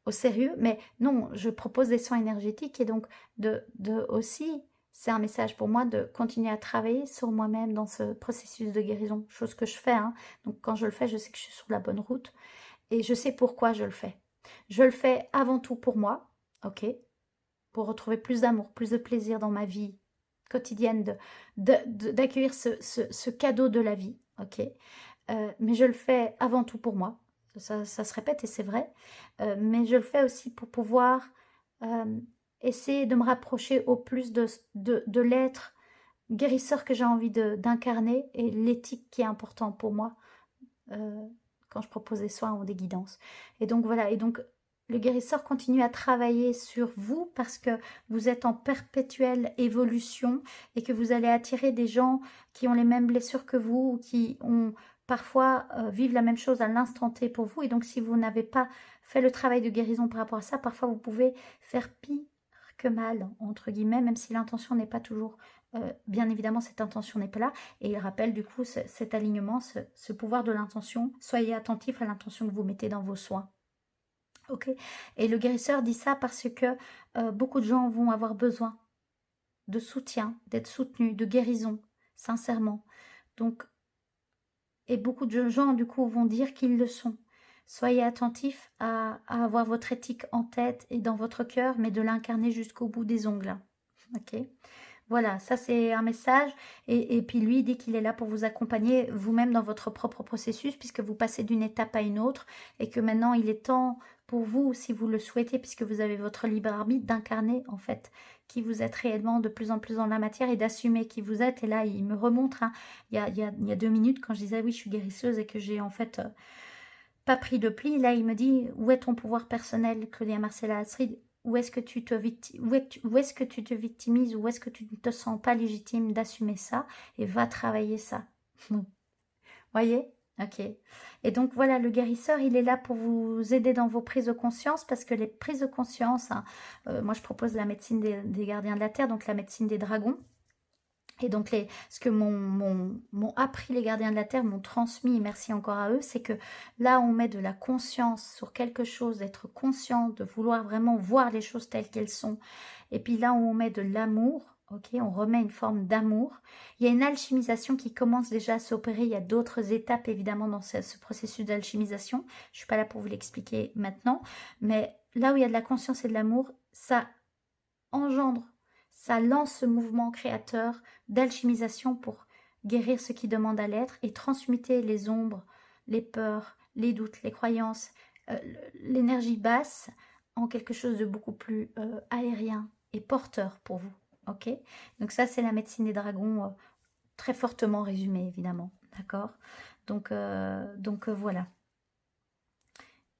au sérieux, mais non, je propose des soins énergétiques et donc de aussi c'est un message pour moi de continuer à travailler sur moi-même dans ce processus de guérison, chose que je fais, hein. Donc quand je le fais, je sais que je suis sur la bonne route et je sais pourquoi je le fais. Je le fais avant tout pour moi, ok, pour retrouver plus d'amour, plus de plaisir dans ma vie quotidienne, d'accueillir ce cadeau de la vie, ok. Mais je le fais avant tout pour moi, ça se répète et c'est vrai, mais je le fais aussi pour pouvoir essayer de me rapprocher au plus de l'être guérisseur que j'ai envie d'incarner et l'éthique qui est important pour moi quand je propose des soins ou des guidances. Et donc voilà, et donc le guérisseur continue à travailler sur vous parce que vous êtes en perpétuelle évolution et que vous allez attirer des gens qui ont les mêmes blessures que vous ou qui ont parfois vivent la même chose à l'instant T pour vous. Et donc si vous n'avez pas fait le travail de guérison par rapport à ça, parfois vous pouvez faire pire que mal, entre guillemets, même si l'intention n'est pas toujours... bien évidemment, cette intention n'est pas là. Et il rappelle du coup cet alignement, ce pouvoir de l'intention. Soyez attentif à l'intention que vous mettez dans vos soins. Ok. Et le guérisseur dit ça parce que beaucoup de gens vont avoir besoin de soutien, d'être soutenus, de guérison, sincèrement. Donc, et beaucoup de gens du coup vont dire qu'ils le sont. Soyez attentifs à avoir votre éthique en tête et dans votre cœur, mais de l'incarner jusqu'au bout des ongles. Ok. Voilà, ça c'est un message. Et puis lui, il dit qu'il est là pour vous accompagner vous-même dans votre propre processus, puisque vous passez d'une étape à une autre, et que maintenant il est temps pour vous, si vous le souhaitez, puisque vous avez votre libre arbitre, d'incarner en fait qui vous êtes réellement de plus en plus dans la matière et d'assumer qui vous êtes. Et là, il me remontre, hein, il y a 2 minutes, quand je disais oui, je suis guérisseuse et que j'ai en fait pas pris de pli, là il me dit où est ton pouvoir personnel, Claudia Marcella Astrid? Où est-ce que tu te victimises, où est-ce que tu ne te sens pas légitime d'assumer ça et va travailler ça. Voyez? Ok. Et donc voilà, le guérisseur, il est là pour vous aider dans vos prises de conscience parce que les prises de conscience, hein, moi je propose la médecine des gardiens de la terre, donc la médecine des dragons. Et donc, ce que m'ont appris les gardiens de la terre, m'ont transmis, et merci encore à eux, c'est que là, on met de la conscience sur quelque chose, d'être conscient, de vouloir vraiment voir les choses telles qu'elles sont. Et puis là, où on met de l'amour, ok, on remet une forme d'amour. Il y a une alchimisation qui commence déjà à s'opérer. Il y a d'autres étapes, évidemment, dans ce processus d'alchimisation. Je ne suis pas là pour vous l'expliquer maintenant. Mais là où il y a de la conscience et de l'amour, ça engendre, ça lance ce mouvement créateur d'alchimisation pour guérir ce qui demande à l'être et transmuter les ombres, les peurs, les doutes, les croyances, l'énergie basse en quelque chose de beaucoup plus aérien et porteur pour vous. Ok? Donc ça, c'est la médecine des dragons, très fortement résumée, évidemment. D'accord? Donc voilà.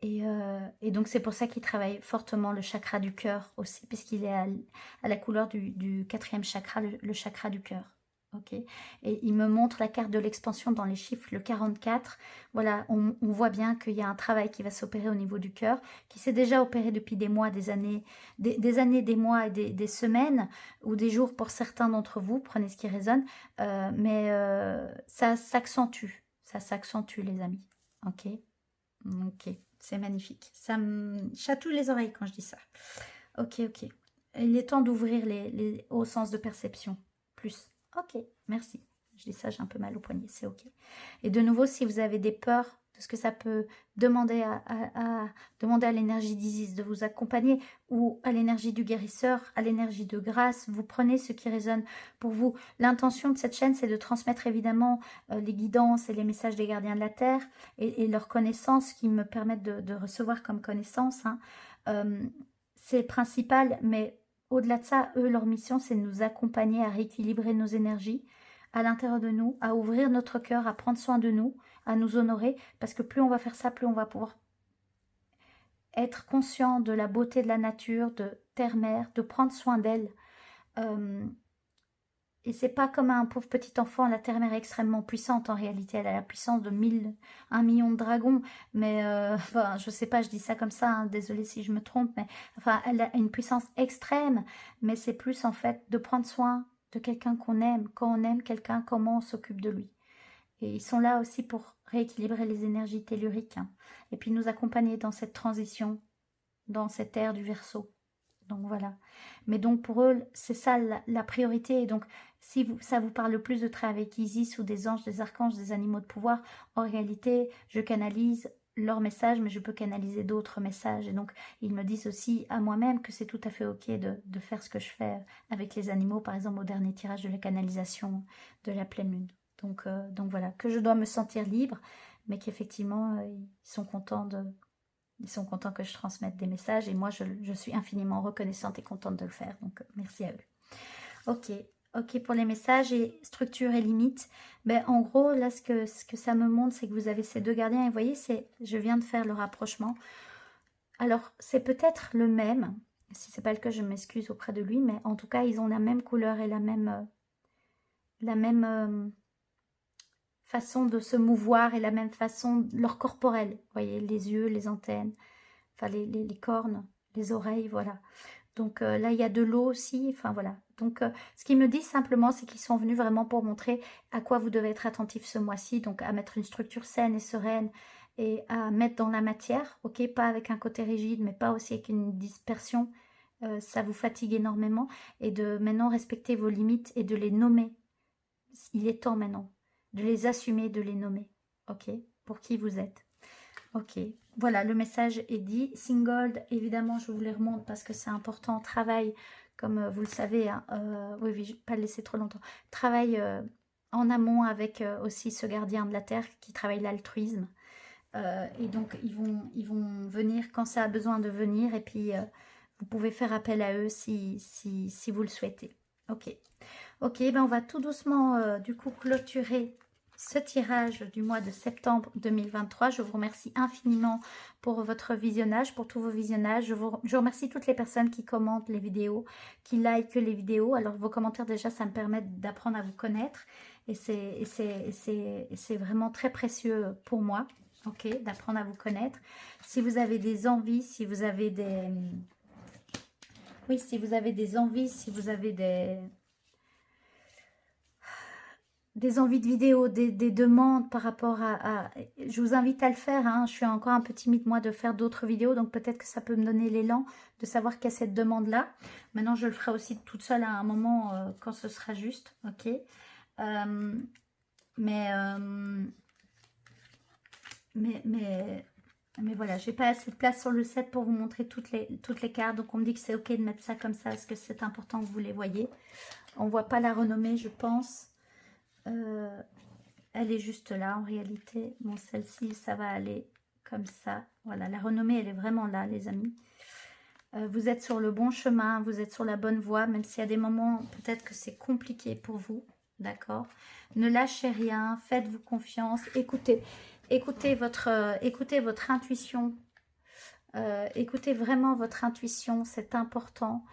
Et donc, c'est pour ça qu'il travaille fortement le chakra du cœur aussi, puisqu'il est à la couleur du 4e chakra, le chakra du cœur. Ok. Et il me montre la carte de l'expansion dans les chiffres, le 44. Voilà, on voit bien qu'il y a un travail qui va s'opérer au niveau du cœur, qui s'est déjà opéré depuis des mois, des années, des mois et des semaines, ou des jours pour certains d'entre vous, prenez ce qui résonne, mais ça s'accentue, les amis. Ok. Ok. C'est magnifique. Ça me chatouille les oreilles quand je dis ça. Ok, ok. Il est temps d'ouvrir au sens de perception. Plus. Ok, merci. Je dis ça, j'ai un peu mal au poignet. C'est ok. Et de nouveau, si vous avez des peurs de ce que ça peut demander à l'énergie d'Isis de vous accompagner ou à l'énergie du guérisseur, à l'énergie de grâce, vous prenez ce qui résonne pour vous. L'intention de cette chaîne, c'est de transmettre évidemment les guidances et les messages des gardiens de la Terre et leurs connaissances qui me permettent de recevoir comme connaissance. Hein. C'est le principal, mais au-delà de ça, eux, leur mission, c'est de nous accompagner à rééquilibrer nos énergies à l'intérieur de nous, à ouvrir notre cœur, à prendre soin de nous, à nous honorer, parce que plus on va faire ça, plus on va pouvoir être conscient de la beauté de la nature, de terre-mère, de prendre soin d'elle. Et c'est pas comme un pauvre petit enfant, la terre-mère est extrêmement puissante en réalité, elle a la puissance de 1 million de dragons, mais enfin, je sais pas, je dis ça comme ça, hein, désolée si je me trompe, mais enfin, elle a une puissance extrême, mais c'est plus en fait de prendre soin de quelqu'un qu'on aime. Quand on aime quelqu'un, comment on s'occupe de lui. Et ils sont là aussi pour rééquilibrer les énergies telluriques, hein, et puis nous accompagner dans cette transition, dans cette ère du Verseau. Donc voilà. Mais donc pour eux, c'est ça la priorité. Et donc si ça vous parle plus de travailler avec Isis ou des anges, des archanges, des animaux de pouvoir, en réalité, je canalise leurs messages, mais je peux canaliser d'autres messages. Et donc ils me disent aussi à moi-même que c'est tout à fait ok de faire ce que je fais avec les animaux, par exemple au dernier tirage de la canalisation de la pleine lune. Donc voilà, que je dois me sentir libre, mais qu'effectivement, ils sont contents que je transmette des messages et moi, je suis infiniment reconnaissante et contente de le faire. Donc, merci à eux. Ok, pour les messages et structure et limites. Ben, en gros, là, ce que ça me montre, c'est que vous avez ces deux gardiens. Et vous voyez, je viens de faire le rapprochement. Alors, c'est peut-être le même. Si ce n'est pas le cas, je m'excuse auprès de lui. Mais en tout cas, ils ont la même couleur et la même façon de se mouvoir et la même façon, leur corporel, vous voyez, les yeux, les antennes, enfin les cornes, les oreilles, voilà. Donc là, il y a de l'eau aussi, enfin voilà. Donc ce qu'ils me disent simplement, c'est qu'ils sont venus vraiment pour montrer à quoi vous devez être attentif ce mois-ci, donc à mettre une structure saine et sereine et à mettre dans la matière, ok, pas avec un côté rigide, mais pas aussi avec une dispersion, ça vous fatigue énormément, et de maintenant respecter vos limites et de les nommer. Il est temps maintenant de les assumer, de les nommer, ok, pour qui vous êtes. Ok, voilà, le message est dit. Singold, évidemment, je vous les remonte parce que c'est important. Travail, comme vous le savez, hein, oui, je ne vais pas le laisser trop longtemps. Travail en amont avec aussi ce gardien de la Terre qui travaille l'altruisme. Et donc, ils vont venir quand ça a besoin de venir. Et puis, vous pouvez faire appel à eux si vous le souhaitez. Ok. Ok, ben on va tout doucement, du coup, clôturer ce tirage du mois de septembre 2023. Je vous remercie infiniment pour votre visionnage, pour tous vos visionnages. Je remercie toutes les personnes qui commentent les vidéos, qui likent les vidéos. Alors, vos commentaires, déjà, ça me permet d'apprendre à vous connaître. Et c'est vraiment très précieux pour moi, ok, d'apprendre à vous connaître. Si vous avez des envies, si vous avez des... Oui, si vous avez des envies, si vous avez des envies de vidéos, des demandes par rapport à... Je vous invite à le faire, hein. Je suis encore un peu timide, moi, de faire d'autres vidéos, donc peut-être que ça peut me donner l'élan de savoir qu'il y a cette demande-là. Maintenant, je le ferai aussi toute seule à un moment quand ce sera juste, ok. Mais voilà, j'ai pas assez de place sur le set pour vous montrer toutes les cartes, donc on me dit que c'est ok de mettre ça comme ça, parce que c'est important que vous les voyez. On voit pas la renommée, je pense. Elle est juste là en réalité. Bon, celle-ci, ça va aller comme ça. Voilà, la renommée, elle est vraiment là, les amis. Vous êtes sur le bon chemin, vous êtes sur la bonne voie, même s'il y a des moments, peut-être que c'est compliqué pour vous, d'accord? Ne lâchez rien, faites-vous confiance, écoutez votre intuition. Écoutez vraiment votre intuition, c'est important.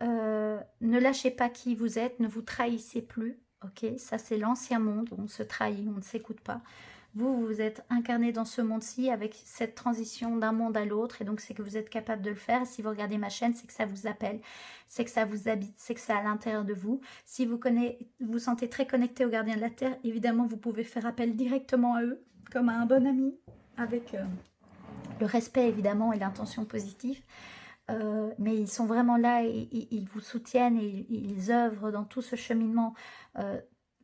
Ne lâchez pas qui vous êtes, ne vous trahissez plus. Ok, ça c'est l'ancien monde, on se trahit, on ne s'écoute pas. Vous êtes incarné dans ce monde-ci avec cette transition d'un monde à l'autre, et donc c'est que vous êtes capable de le faire. Et si vous regardez ma chaîne, c'est que ça vous appelle, c'est que ça vous habite, c'est que c'est à l'intérieur de vous. Si vous vous sentez très connecté aux gardiens de la Terre, évidemment vous pouvez faire appel directement à eux, comme à un bon ami, avec le respect évidemment et l'intention positive. Mais ils sont vraiment là, et ils vous soutiennent et ils œuvrent dans tout ce cheminement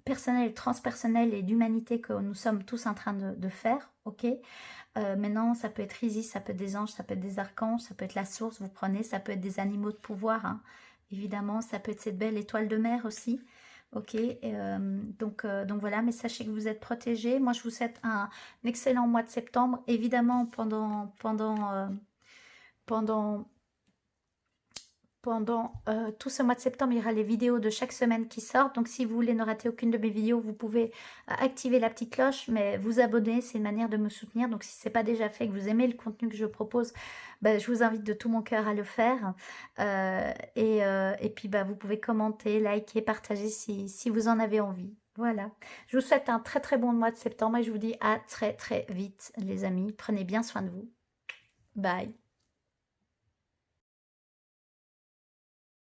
personnel, transpersonnel et d'humanité que nous sommes tous en train de faire, ok. Maintenant, ça peut être Isis, ça peut être des anges, ça peut être des archanges, ça peut être la source, vous prenez, ça peut être des animaux de pouvoir, hein, évidemment, ça peut être cette belle étoile de mer aussi, ok. Donc voilà, mais sachez que vous êtes protégés. Moi, je vous souhaite un excellent mois de septembre, évidemment, pendant tout ce mois de septembre, il y aura les vidéos de chaque semaine qui sortent. Donc, si vous voulez ne rater aucune de mes vidéos, vous pouvez activer la petite cloche, mais vous abonner, c'est une manière de me soutenir. Donc, si ce n'est pas déjà fait, que vous aimez le contenu que je propose, ben, je vous invite de tout mon cœur à le faire. Et puis, ben, vous pouvez commenter, liker, partager si vous en avez envie. Voilà. Je vous souhaite un très très bon mois de septembre et je vous dis à très très vite, les amis. Prenez bien soin de vous. Bye.